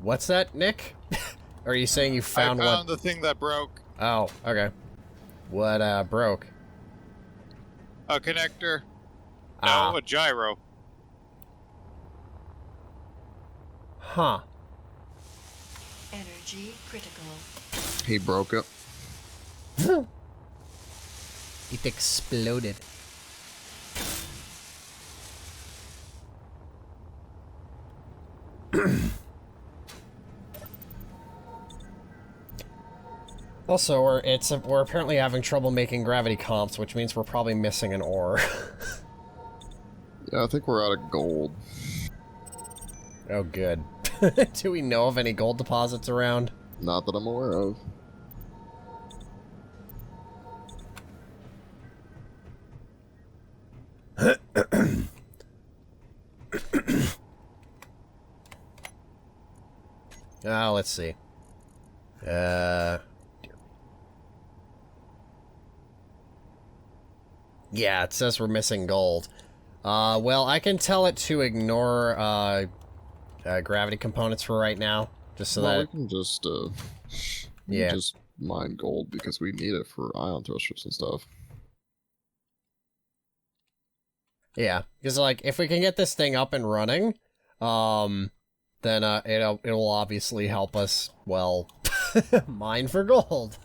S1: What's that, Nick? Are you saying you found
S3: I
S1: what?
S3: found the thing that broke.
S1: Oh, okay. What, broke?
S3: A connector. No, a gyro.
S1: Huh.
S6: Energy critical.
S2: He broke it.
S1: It exploded. Also, we're apparently having trouble making gravity comps, which means we're probably missing an ore.
S2: Yeah, I think we're out of gold.
S1: Oh, good. Do we know of any gold deposits around?
S2: Not that I'm aware of.
S1: Let's see. Yeah, it says we're missing gold. Well, I can tell it to ignore, gravity components for right now, just so
S2: Well,
S1: that...
S2: we can just,
S1: Yeah.
S2: just mine gold because we need it for ion thrusters and stuff.
S1: Yeah, because, like, if we can get this thing up and running, then, it'll obviously help us, well, mine for gold.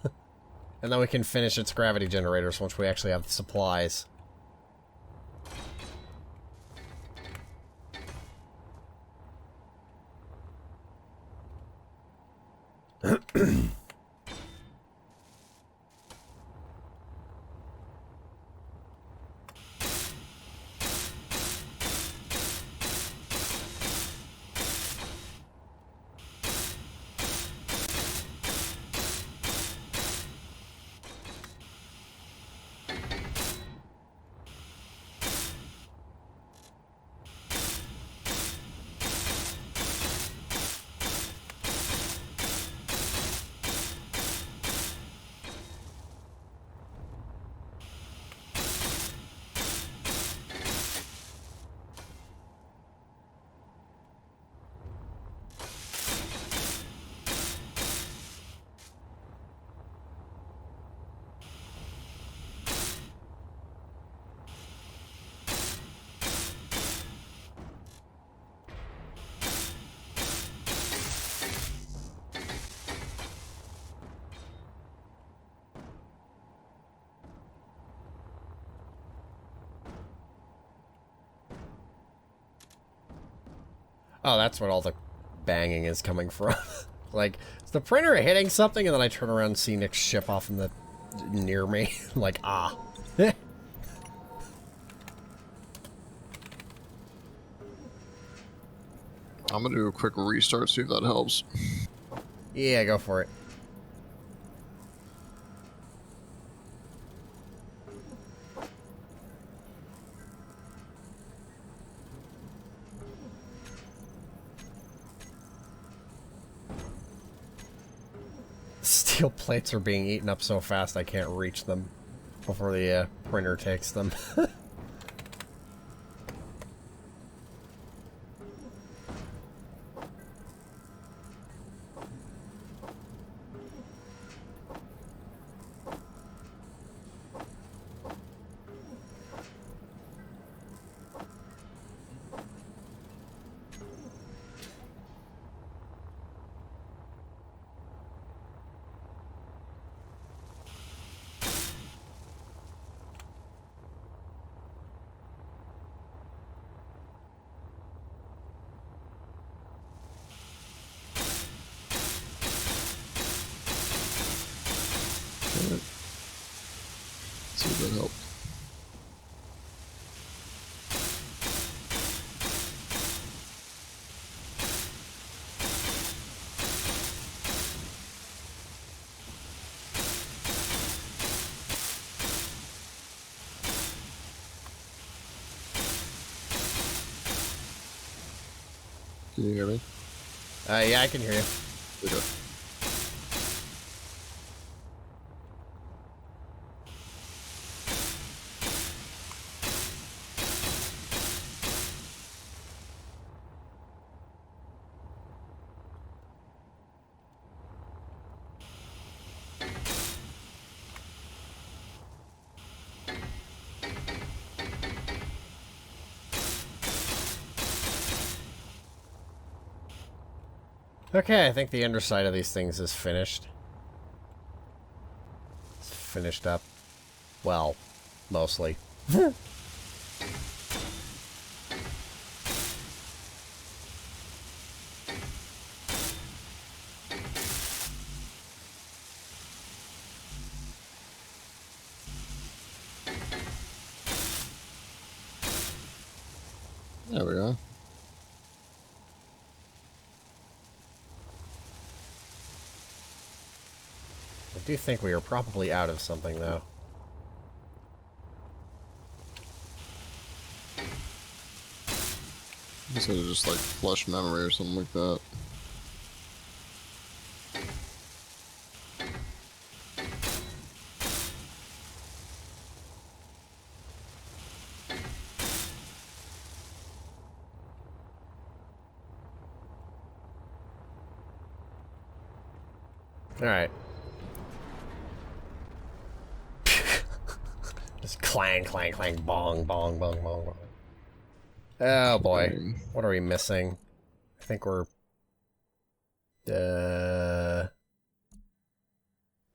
S1: And then we can finish its gravity generators once we actually have the supplies. Oh, that's what all the banging is coming from. Like, is the printer hitting something, and then I turn around and see Nick's ship off in the... near me. Like, ah.
S2: I'm gonna do a quick restart, see if that helps.
S1: Yeah, go for it. Steel plates are being eaten up so fast I can't reach them before the printer takes them.
S2: See if that helped. Can you hear me?
S1: Yeah, I can hear you.
S2: Okay.
S1: Okay, I think the underside of these things is finished. It's finished up. Well, mostly.
S2: There we go.
S1: I do think we are probably out of something, though.
S2: Instead of just like flush memory or something like that.
S1: Alright. Just clang, clang, clang, bong, bong, bong, bong, bong. Oh boy. What are we missing? I think we're...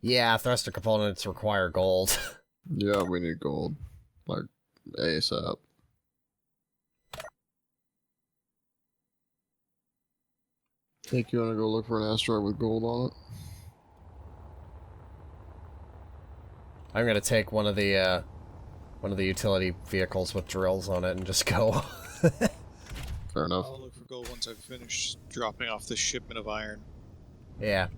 S1: Yeah, thruster components require gold.
S2: Yeah, we need gold. Like, ASAP. Think you wanna go look for an asteroid with gold on it?
S1: I'm gonna take one of the utility vehicles with drills on it and just go.
S2: Fair enough.
S3: I'll look for gold once I've finished dropping off this shipment of iron.
S1: Yeah.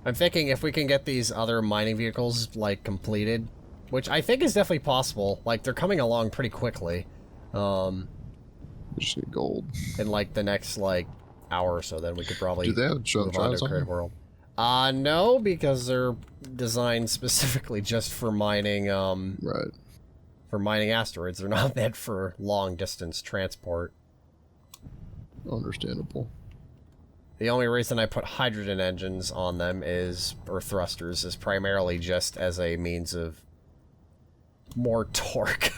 S1: I'm thinking if we can get these other mining vehicles, like, completed, which I think is definitely possible. Like, they're coming along pretty quickly.
S2: We just need gold.
S1: In, like, the next, like, hour or so, then we could probably
S2: Do they have
S1: move
S2: jump
S1: on
S2: drives
S1: to
S2: on
S1: Grid
S2: them?
S1: World. No, because they're designed specifically just for mining,
S2: Right.
S1: for mining asteroids. They're not meant for long-distance transport.
S2: Understandable.
S1: The only reason I put hydrogen engines on them is, or thrusters, is primarily just as a means of more torque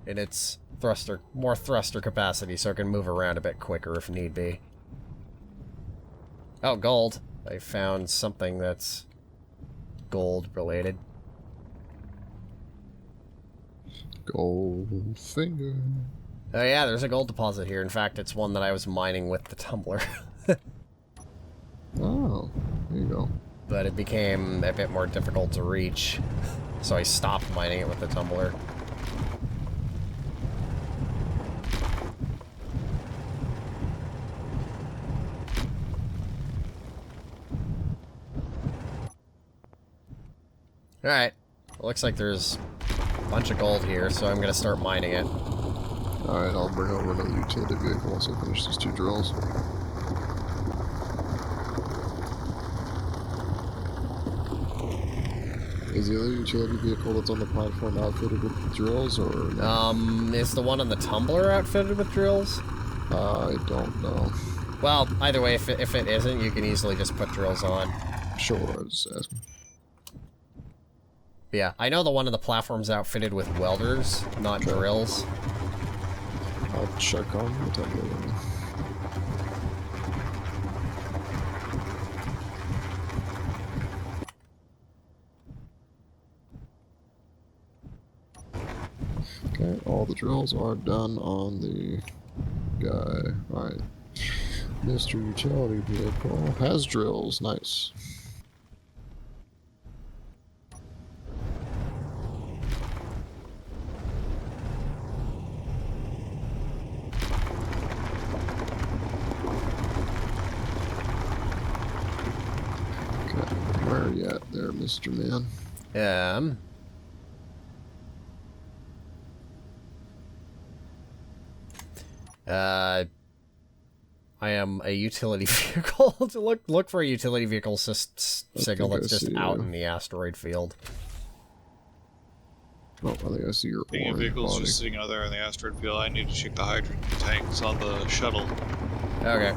S1: in its more thruster capacity, so it can move around a bit quicker if need be. Oh, gold. I found something that's gold related.
S2: Gold finger.
S1: Oh yeah, there's a gold deposit here. In fact, it's one that I was mining with the tumbler.
S2: Oh, there you go.
S1: But it became a bit more difficult to reach, so I stopped mining it with the tumbler. Alright, looks like there's a bunch of gold here, so I'm gonna start mining it.
S2: Alright, I'll bring over another utility vehicle once I finish these 2 drills. Is the other utility vehicle that's on the platform outfitted with drills, or no?
S1: Is the one on the tumbler outfitted with drills?
S2: I don't know.
S1: Well, either way, if it isn't, you can easily just put drills on.
S2: Sure, I was just asking.
S1: Yeah, I know the one on the platform's outfitted with welders, not drills.
S2: I'll check on the tumbler. Okay, all the drills are done on the guy. Alright. Mr. Utility Vehicle has drills. Nice. Okay, where are you at there, Mr. Man?
S1: I am a utility vehicle. Look for a utility vehicle signal
S2: think
S1: that's
S2: I
S1: just
S2: see
S1: out
S2: you.
S1: in the asteroid field.
S2: Oh, I think I see your
S3: Being a
S2: orange
S3: vehicle's
S2: body.
S3: just sitting out there in the asteroid field, I need to check the hydrogen tanks on the shuttle.
S1: Okay.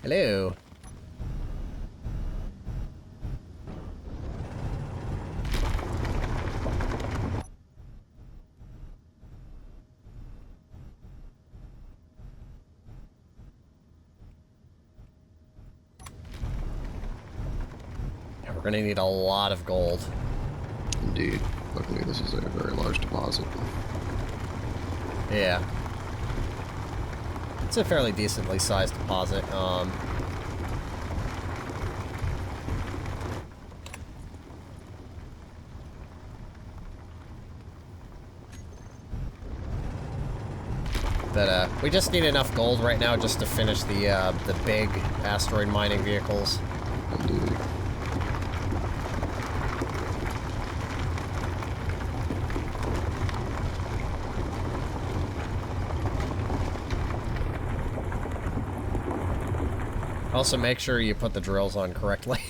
S1: Hello. We're gonna need a lot of gold.
S2: Indeed. Luckily, this is a very large deposit.
S1: Yeah. It's a fairly decently sized deposit. But we just need enough gold right now just to finish the big asteroid mining vehicles.
S2: Indeed.
S1: Also, make sure you put the drills on correctly.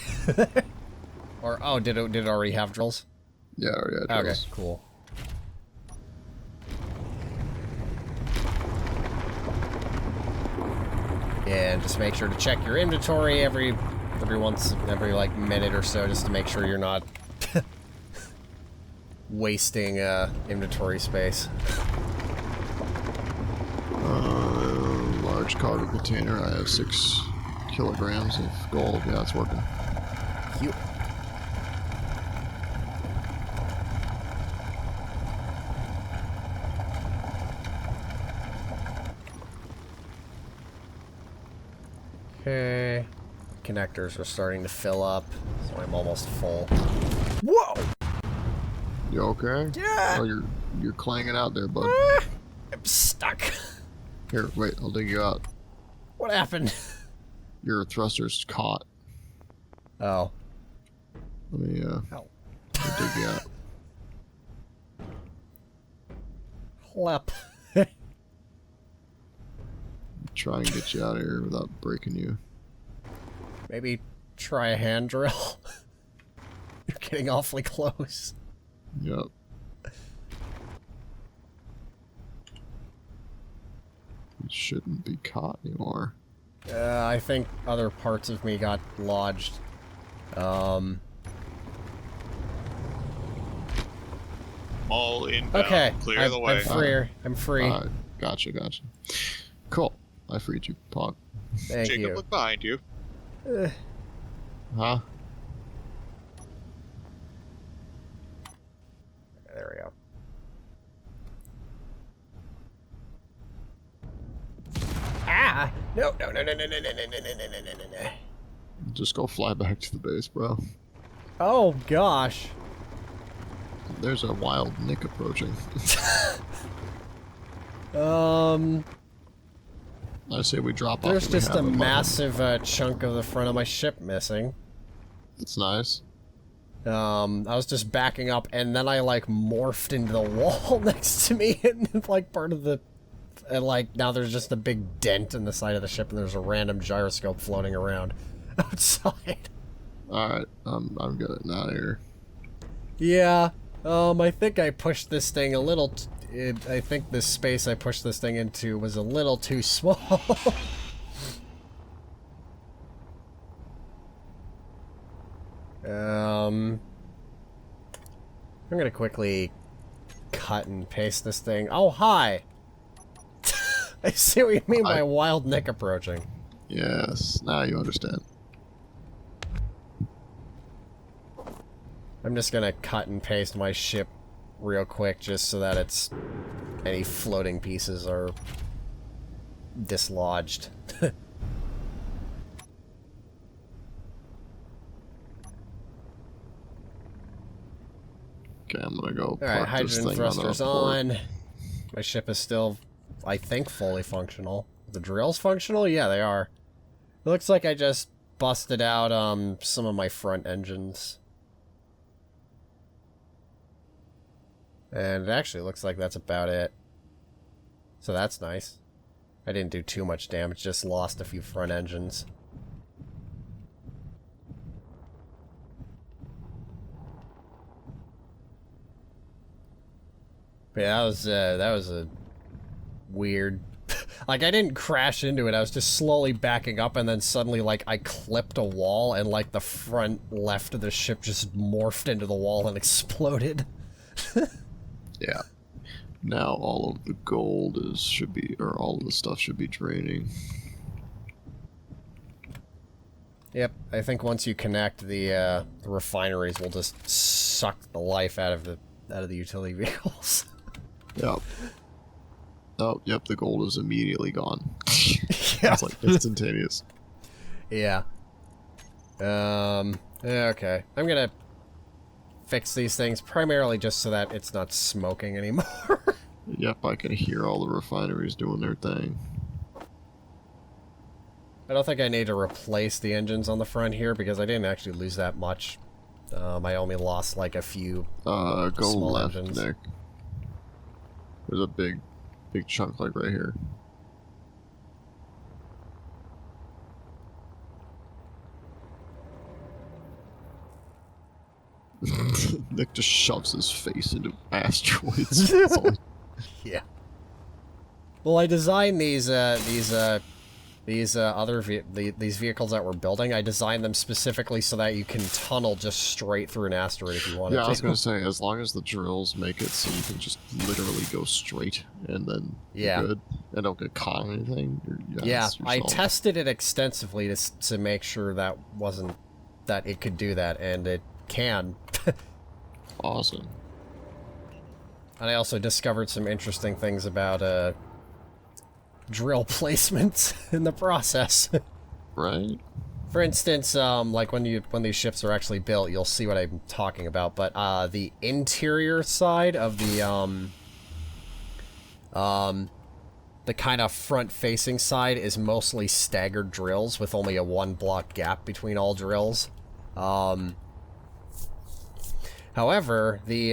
S1: Or, oh, did it already have drills?
S2: Yeah, yeah.
S1: Okay, cool. Yeah, and just make sure to check your inventory every like minute or so, just to make sure you're not wasting inventory space.
S2: Large cargo container. I have 6 kilograms of gold. Yeah, it's working.
S1: You. Okay. Connectors are starting to fill up, so I'm almost full. Whoa!
S2: You okay?
S1: Yeah!
S2: Oh, you're clanging out there, bud.
S1: I'm stuck.
S2: Here, wait, I'll dig you out.
S1: What happened?
S2: Your thruster's caught.
S1: Oh.
S2: Let me,
S1: Ow.
S2: I'll dig you out.
S1: Clep.
S2: Try and get you out of here without breaking you.
S1: Maybe try a hand drill. You're getting awfully close.
S2: Yep. It shouldn't be caught anymore.
S1: I think other parts of me got lodged.
S3: All inbound.
S1: Okay,
S3: Clear the way.
S1: I'm free. I'm free.
S2: Gotcha. Cool. I freed you, Pog.
S1: Thank
S3: Jacob,
S1: you.
S3: look behind you.
S2: Huh?
S1: There we go. Ah! No.
S2: Just go fly back to the base, bro.
S1: Oh, gosh.
S2: There's a wild Nick approaching. I say we drop off.
S1: There's just a
S2: button.
S1: massive chunk of the front of my ship missing.
S2: It's nice.
S1: I was just backing up, and then I, like, morphed into the wall next to me, and, like, part of the... And, like, now there's just a big dent in the side of the ship, and there's a random gyroscope floating around outside.
S2: Alright, I'm getting out of here.
S1: Yeah, I think I pushed this thing a little... I think the space I pushed this thing into was a little too small. I'm gonna quickly cut and paste this thing. Oh, hi! I see what you mean by wild Nick approaching.
S2: Yes, now you understand.
S1: I'm just gonna cut and paste my ship real quick just so that it's... any floating pieces are dislodged.
S2: Okay, I'm gonna go
S1: Alright,
S2: park this
S1: hydrogen
S2: thing
S1: thrusters
S2: on.
S1: on. My ship is still, I think, fully functional. The drills functional? Yeah, they are. It looks like I just busted out some of my front engines. And it actually looks like that's about it. So that's nice. I didn't do too much damage, just lost a few front engines. But yeah, that was a weird Like, I didn't crash into it, I was just slowly backing up, and then suddenly, like, I clipped a wall, and, like, the front left of the ship just morphed into the wall and exploded.
S2: Yeah. Now all of the gold or all of the stuff should be draining.
S1: Yep, I think once you connect, the refineries will just suck the life out of the utility vehicles.
S2: Yep. Oh, yep, the gold is immediately gone.
S1: Yeah.
S2: It's like instantaneous.
S1: Yeah. Okay. I'm gonna fix these things primarily just so that it's not smoking anymore.
S2: Yep, I can hear all the refineries doing their thing.
S1: I don't think I need to replace the engines on the front here because I didn't actually lose that much. I only lost like a few
S2: Go
S1: small
S2: left,
S1: engines.
S2: Nick. There's a big chunk like right here. Nick just shoves his face into asteroids. That's all
S1: Yeah. Well, I designed these these vehicles that we're building. I designed them specifically so that you can tunnel just straight through an asteroid if you wanted to.
S2: Yeah, I was gonna say, as long as the drills make it so you can just literally go straight and then
S1: Yeah.
S2: you're good and don't get caught in anything.
S1: Yeah, I
S2: solved.
S1: tested it extensively to make sure that it could do that, and it can.
S2: Awesome.
S1: And I also discovered some interesting things about drill placement in the process.
S2: Right?
S1: For instance, like when these ships are actually built, you'll see what I'm talking about. But the interior side of the kind of front-facing side is mostly staggered drills with only a 1-block gap between all drills. However, the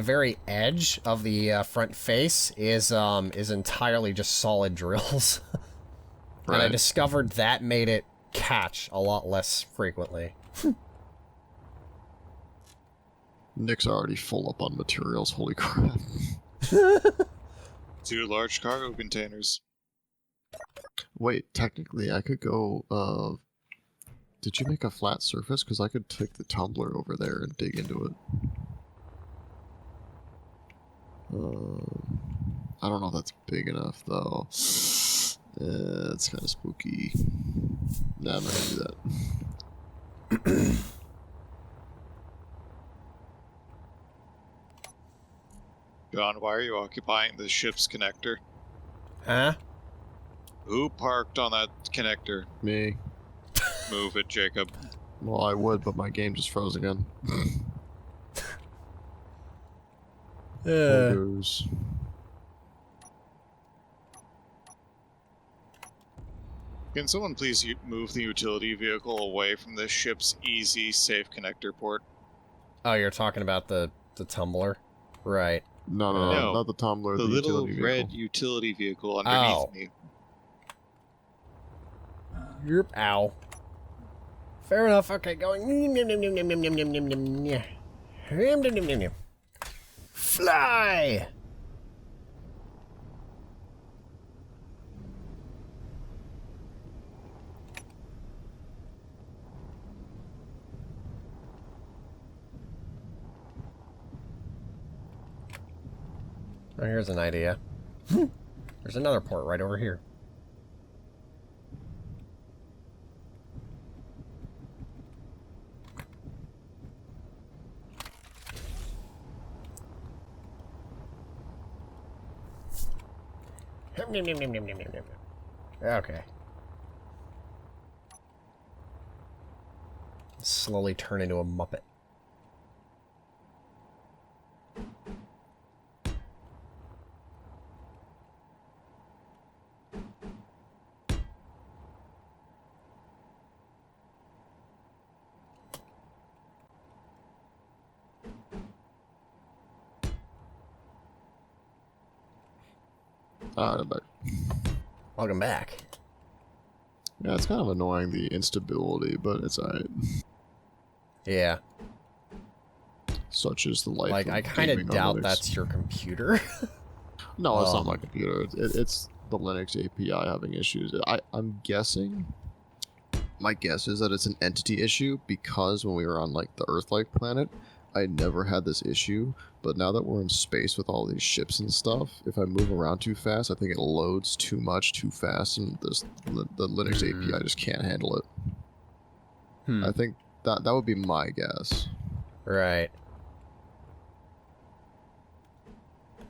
S1: very edge of the front face is entirely just solid drills.
S2: Right.
S1: And I discovered that made it catch a lot less frequently.
S2: Nick's already full up on materials, holy crap.
S3: 2 large cargo containers.
S2: Wait, technically I could go, did you make a flat surface? Because I could take the tumbler over there and dig into it. I don't know if that's big enough, though. It's kind of spooky. Nah, I'm not gonna do that.
S3: John, why are you occupying the ship's connector?
S1: Huh?
S3: Who parked on that connector?
S2: Me.
S3: Move it, Jacob.
S2: Well, I would, but my game just froze again. Buggers.
S3: Can someone please move the utility vehicle away from this ship's easy, safe connector port?
S1: Oh, you're talking about the tumbler? Right.
S2: No, not the tumbler,
S3: The
S2: the
S3: little
S2: utility
S3: red
S2: vehicle.
S3: utility vehicle underneath
S1: Oh.
S3: me.
S1: Yep. Ow. Fair enough. Okay, going. Fly! Oh, here's an idea. There's another port right over here. Okay. Slowly turn into a Muppet.
S2: Alright, I'm back.
S1: Welcome back.
S2: Yeah, it's kind of annoying, the instability, but it's alright.
S1: Yeah.
S2: Such is the life
S1: Like,
S2: of
S1: I kind of
S2: gaming
S1: doubt
S2: on Linux.
S1: that's your computer.
S2: No, it's not my computer. It's the Linux API having issues. I'm guessing. My guess is that it's an entity issue because when we were on like the Earth-like planet, I never had this issue. But now that we're in space with all these ships and stuff, if I move around too fast, I think it loads too much too fast, and the Linux API just can't handle it. I think that would be my guess.
S1: Right.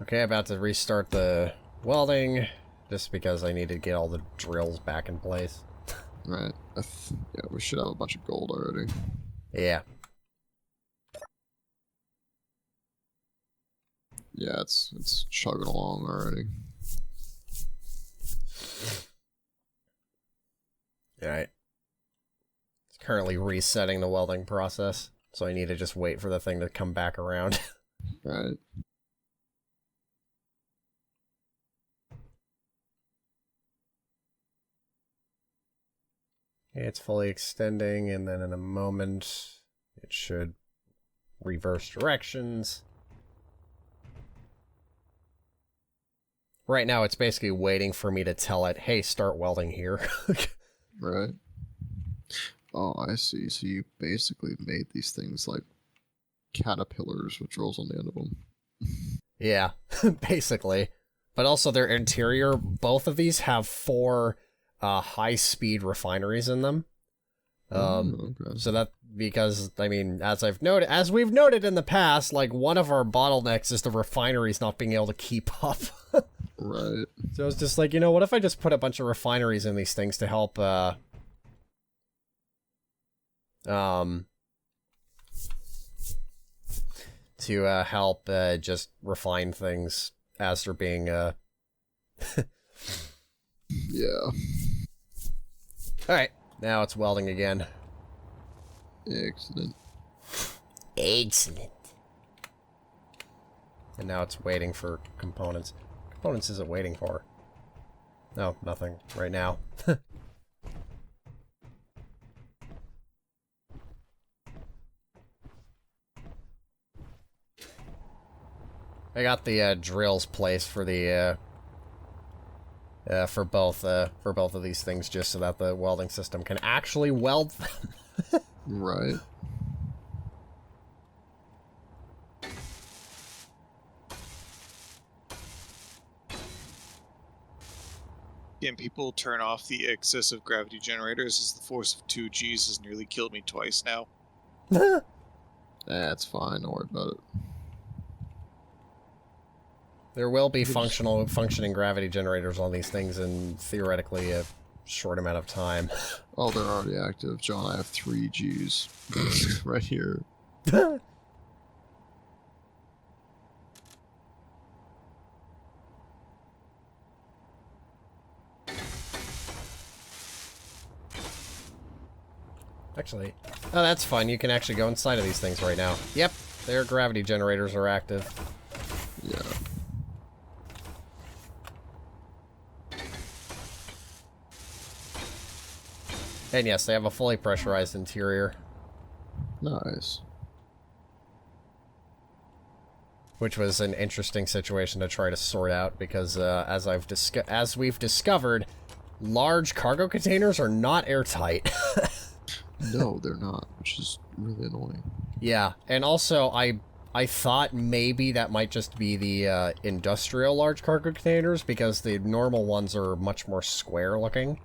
S1: Okay, about to restart the welding, just because I need to get all the drills back in place.
S2: Right. Yeah, we should have a bunch of gold already.
S1: Yeah.
S2: Yeah, it's chugging along already.
S1: Alright. It's currently resetting the welding process, so I need to just wait for the thing to come back around.
S2: Right.
S1: Okay, it's fully extending, and then in a moment, it should reverse directions. Right now, it's basically waiting for me to tell it, hey, start welding here.
S2: Right. Oh, I see. So you basically made these things like caterpillars with drills on the end of them.
S1: Yeah, basically. But also their interior, both of these have 4 high-speed refineries in them.
S2: Okay.
S1: So that, because, I mean, as we've noted in the past, like, one of our bottlenecks is the refineries not being able to keep up.
S2: Right.
S1: So it's just like, you know, what if I just put a bunch of refineries in these things to help, help just refine things as they're being,
S2: Yeah.
S1: Alright, now it's welding again.
S2: Excellent.
S1: Excellent. And now it's waiting for components. Components isn't waiting for. No, nothing right now. I got the drills placed for the for both of these things, just so that the welding system can actually weld them.
S2: Right.
S3: Can people turn off the excessive gravity generators, as the force of 2 Gs has nearly killed me twice now?
S2: That's fine. Don't worry about it.
S1: There will be functioning gravity generators on these things in theoretically a short amount of time.
S2: Oh, they're already active. John, I have 3 Gs right here.
S1: Actually, oh, that's fun. You can actually go inside of these things right now. Yep, their gravity generators are active.
S2: Yeah.
S1: And yes, they have a fully pressurized interior.
S2: Nice.
S1: Which was an interesting situation to try to sort out, because as we've discovered, large cargo containers are not airtight.
S2: No, they're not, which is really annoying.
S1: Yeah, and also I thought maybe that might just be the industrial large cargo containers, because the normal ones are much more square looking.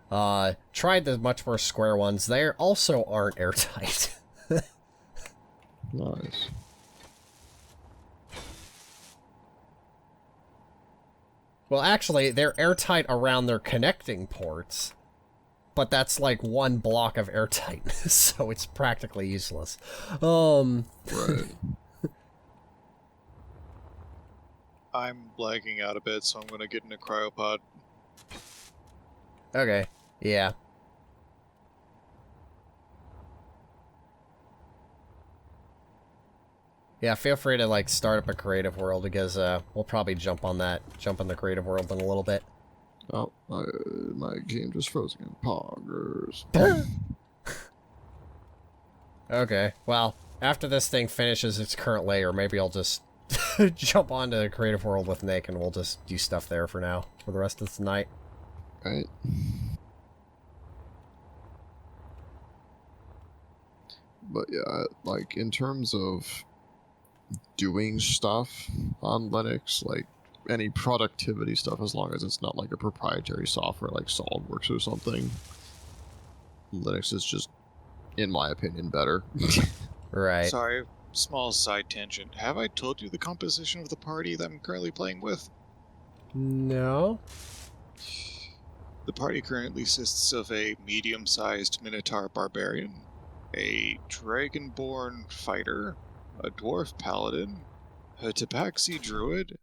S1: Tried the much more square ones. They also aren't airtight.
S2: Nice.
S1: Well, actually, they're airtight around their connecting ports, but that's like one block of airtightness, so it's practically useless.
S2: Right.
S3: I'm lagging out a bit, so I'm gonna get in a cryopod.
S1: Okay, yeah. Yeah, feel free to, like, start up a creative world, because, we'll probably jump in the creative world in a little bit.
S2: Oh, my game just froze again. Poggers.
S1: Okay, well, after this thing finishes its current layer, maybe I'll just jump onto the creative world with Nick, and we'll just do stuff there for now, for the rest of the night.
S2: Right. But yeah, like, in terms of doing stuff on Linux, like, any productivity stuff, as long as it's not like a proprietary software like SolidWorks or something, Linux is just, in my opinion, better.
S1: Right.
S3: Sorry, small side tangent. Have I told you the composition of the party that I'm currently playing with?
S1: No?
S3: The party currently consists of a medium-sized Minotaur Barbarian, a Dragonborn Fighter, a Dwarf Paladin, a Tabaxi Druid,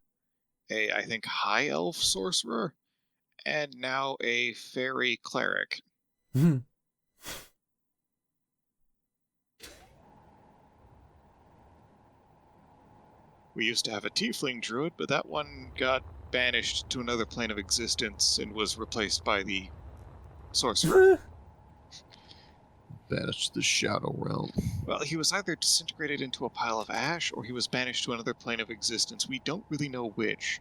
S3: a, I think, High Elf Sorcerer, and now a Fairy Cleric. We used to have a Tiefling Druid, but that one got banished to another plane of existence and was replaced by the Sorcerer.
S2: Banished to the Shadow Realm.
S3: Well, he was either disintegrated into a pile of ash, or he was banished to another plane of existence. We don't really know which.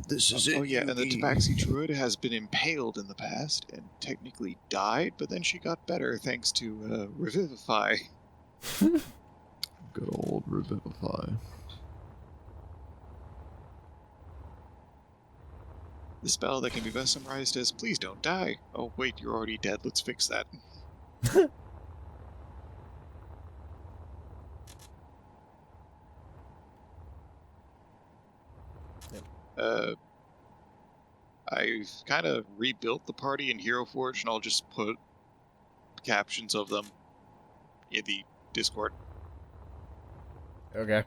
S2: This is it.
S3: Oh yeah, and the Tabaxi Druid has been impaled in the past, and technically died, but then she got better thanks to Revivify.
S2: Good old Revivify.
S3: The spell that can be best summarized as, please don't die. Oh wait, you're already dead, let's fix that. I've kind of rebuilt the party in Hero Forge, and I'll just put captions of them in the Discord.
S1: Okay.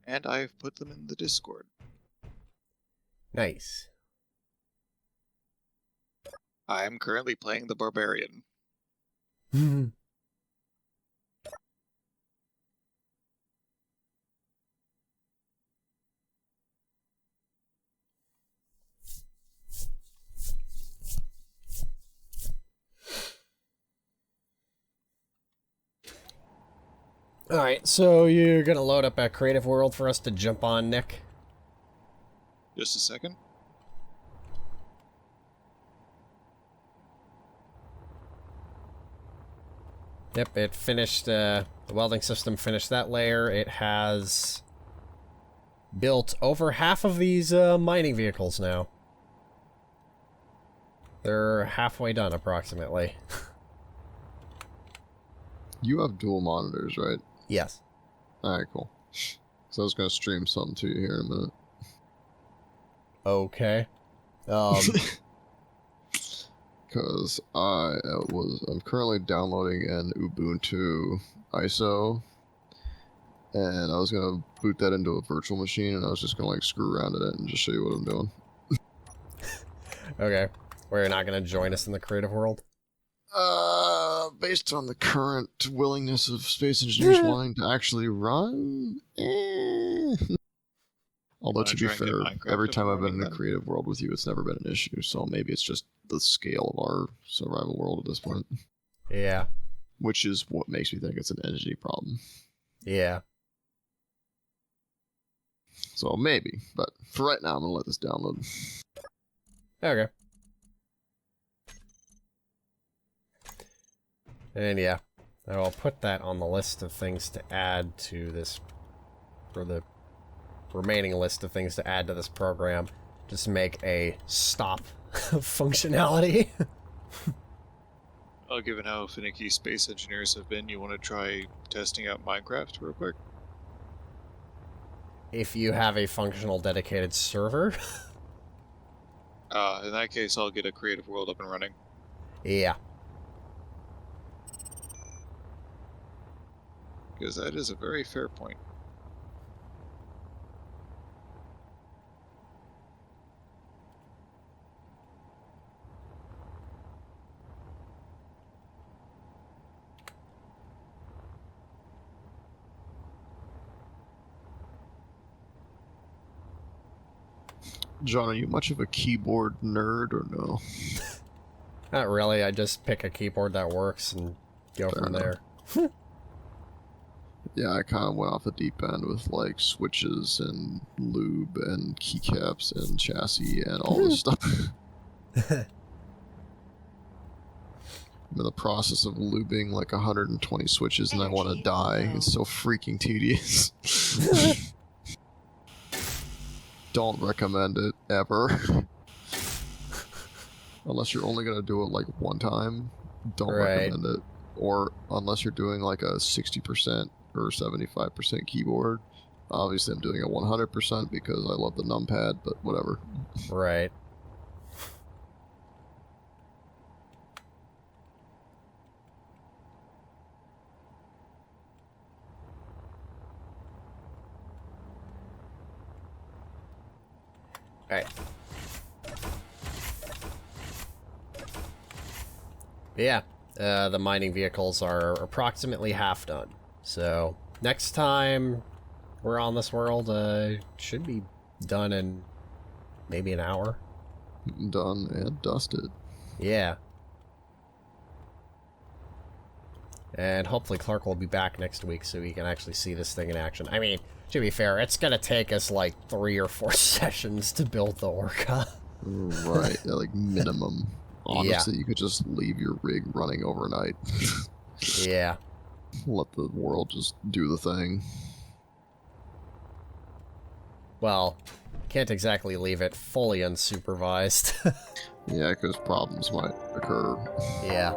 S3: And I've put them in the Discord.
S1: Nice.
S3: I am currently playing the Barbarian.
S1: Alright, so you're gonna load up a creative world for us to jump on, Nick?
S3: Just a second.
S1: Yep, it finished, the welding system finished that layer. It has built over half of these mining vehicles now. They're halfway done, approximately.
S2: You have dual monitors, right?
S1: Yes.
S2: Alright, cool. So I was gonna stream something to you here in a minute.
S1: Okay.
S2: Because I'm currently downloading an Ubuntu ISO, and I was gonna boot that into a virtual machine, and I was just gonna like screw around in it and just show you what I'm doing.
S1: Okay. Well, you're not gonna join us in the creative world?
S2: Based on the current willingness of space engineers wanting to actually run, Although, to be
S3: Try and get
S2: fair,
S3: Minecraft
S2: every
S3: up
S2: time
S3: and
S2: I've been in
S3: running
S2: a
S3: then.
S2: creative world with you, it's never been an issue. So maybe it's just the scale of our survival world at this point,
S1: Yeah.
S2: which is what makes me think it's an entity problem.
S1: Yeah.
S2: So maybe, but for right now, I'm gonna let this download.
S1: Okay. And yeah, I'll put that on the list of things to add to this, or the remaining list of things to add to this program. Just make a stop functionality.
S3: Oh, given how finicky space engineers have been, you want to try testing out Minecraft real quick?
S1: If you have a functional dedicated server.
S3: In that case, I'll get a creative world up and running.
S1: Yeah.
S3: Because that is a very fair point.
S2: John, are you much of a keyboard nerd or no?
S1: Not really, I just pick a keyboard that works and go
S2: Fair
S1: from
S2: enough.
S1: there.
S2: Yeah, I kind of went off the deep end with like switches and lube and keycaps and chassis and all this stuff. I'm in the process of lubing like 120 switches and I want to die. It's so freaking tedious. Don't recommend it ever. Unless you're only going to do it like one time, don't
S1: Right.
S2: recommend it. Or unless you're doing like a 60% or 75% keyboard. Obviously, I'm doing it 100% because I love the numpad, but whatever.
S1: Right. Alright. Yeah, the mining vehicles are approximately half done. So, next time we're on this world, should be done in maybe an hour.
S2: Done and dusted.
S1: Yeah. And hopefully Clark will be back next week so we can actually see this thing in action. I mean, to be fair, it's gonna take us like 3 or 4 sessions to build the Orca.
S2: Right, yeah, like minimum. Honestly,
S1: Yeah.
S2: you could just leave your rig running overnight.
S1: Yeah.
S2: Let the world just do the thing.
S1: Well, can't exactly leave it fully unsupervised.
S2: Yeah, because problems might occur.
S1: Yeah.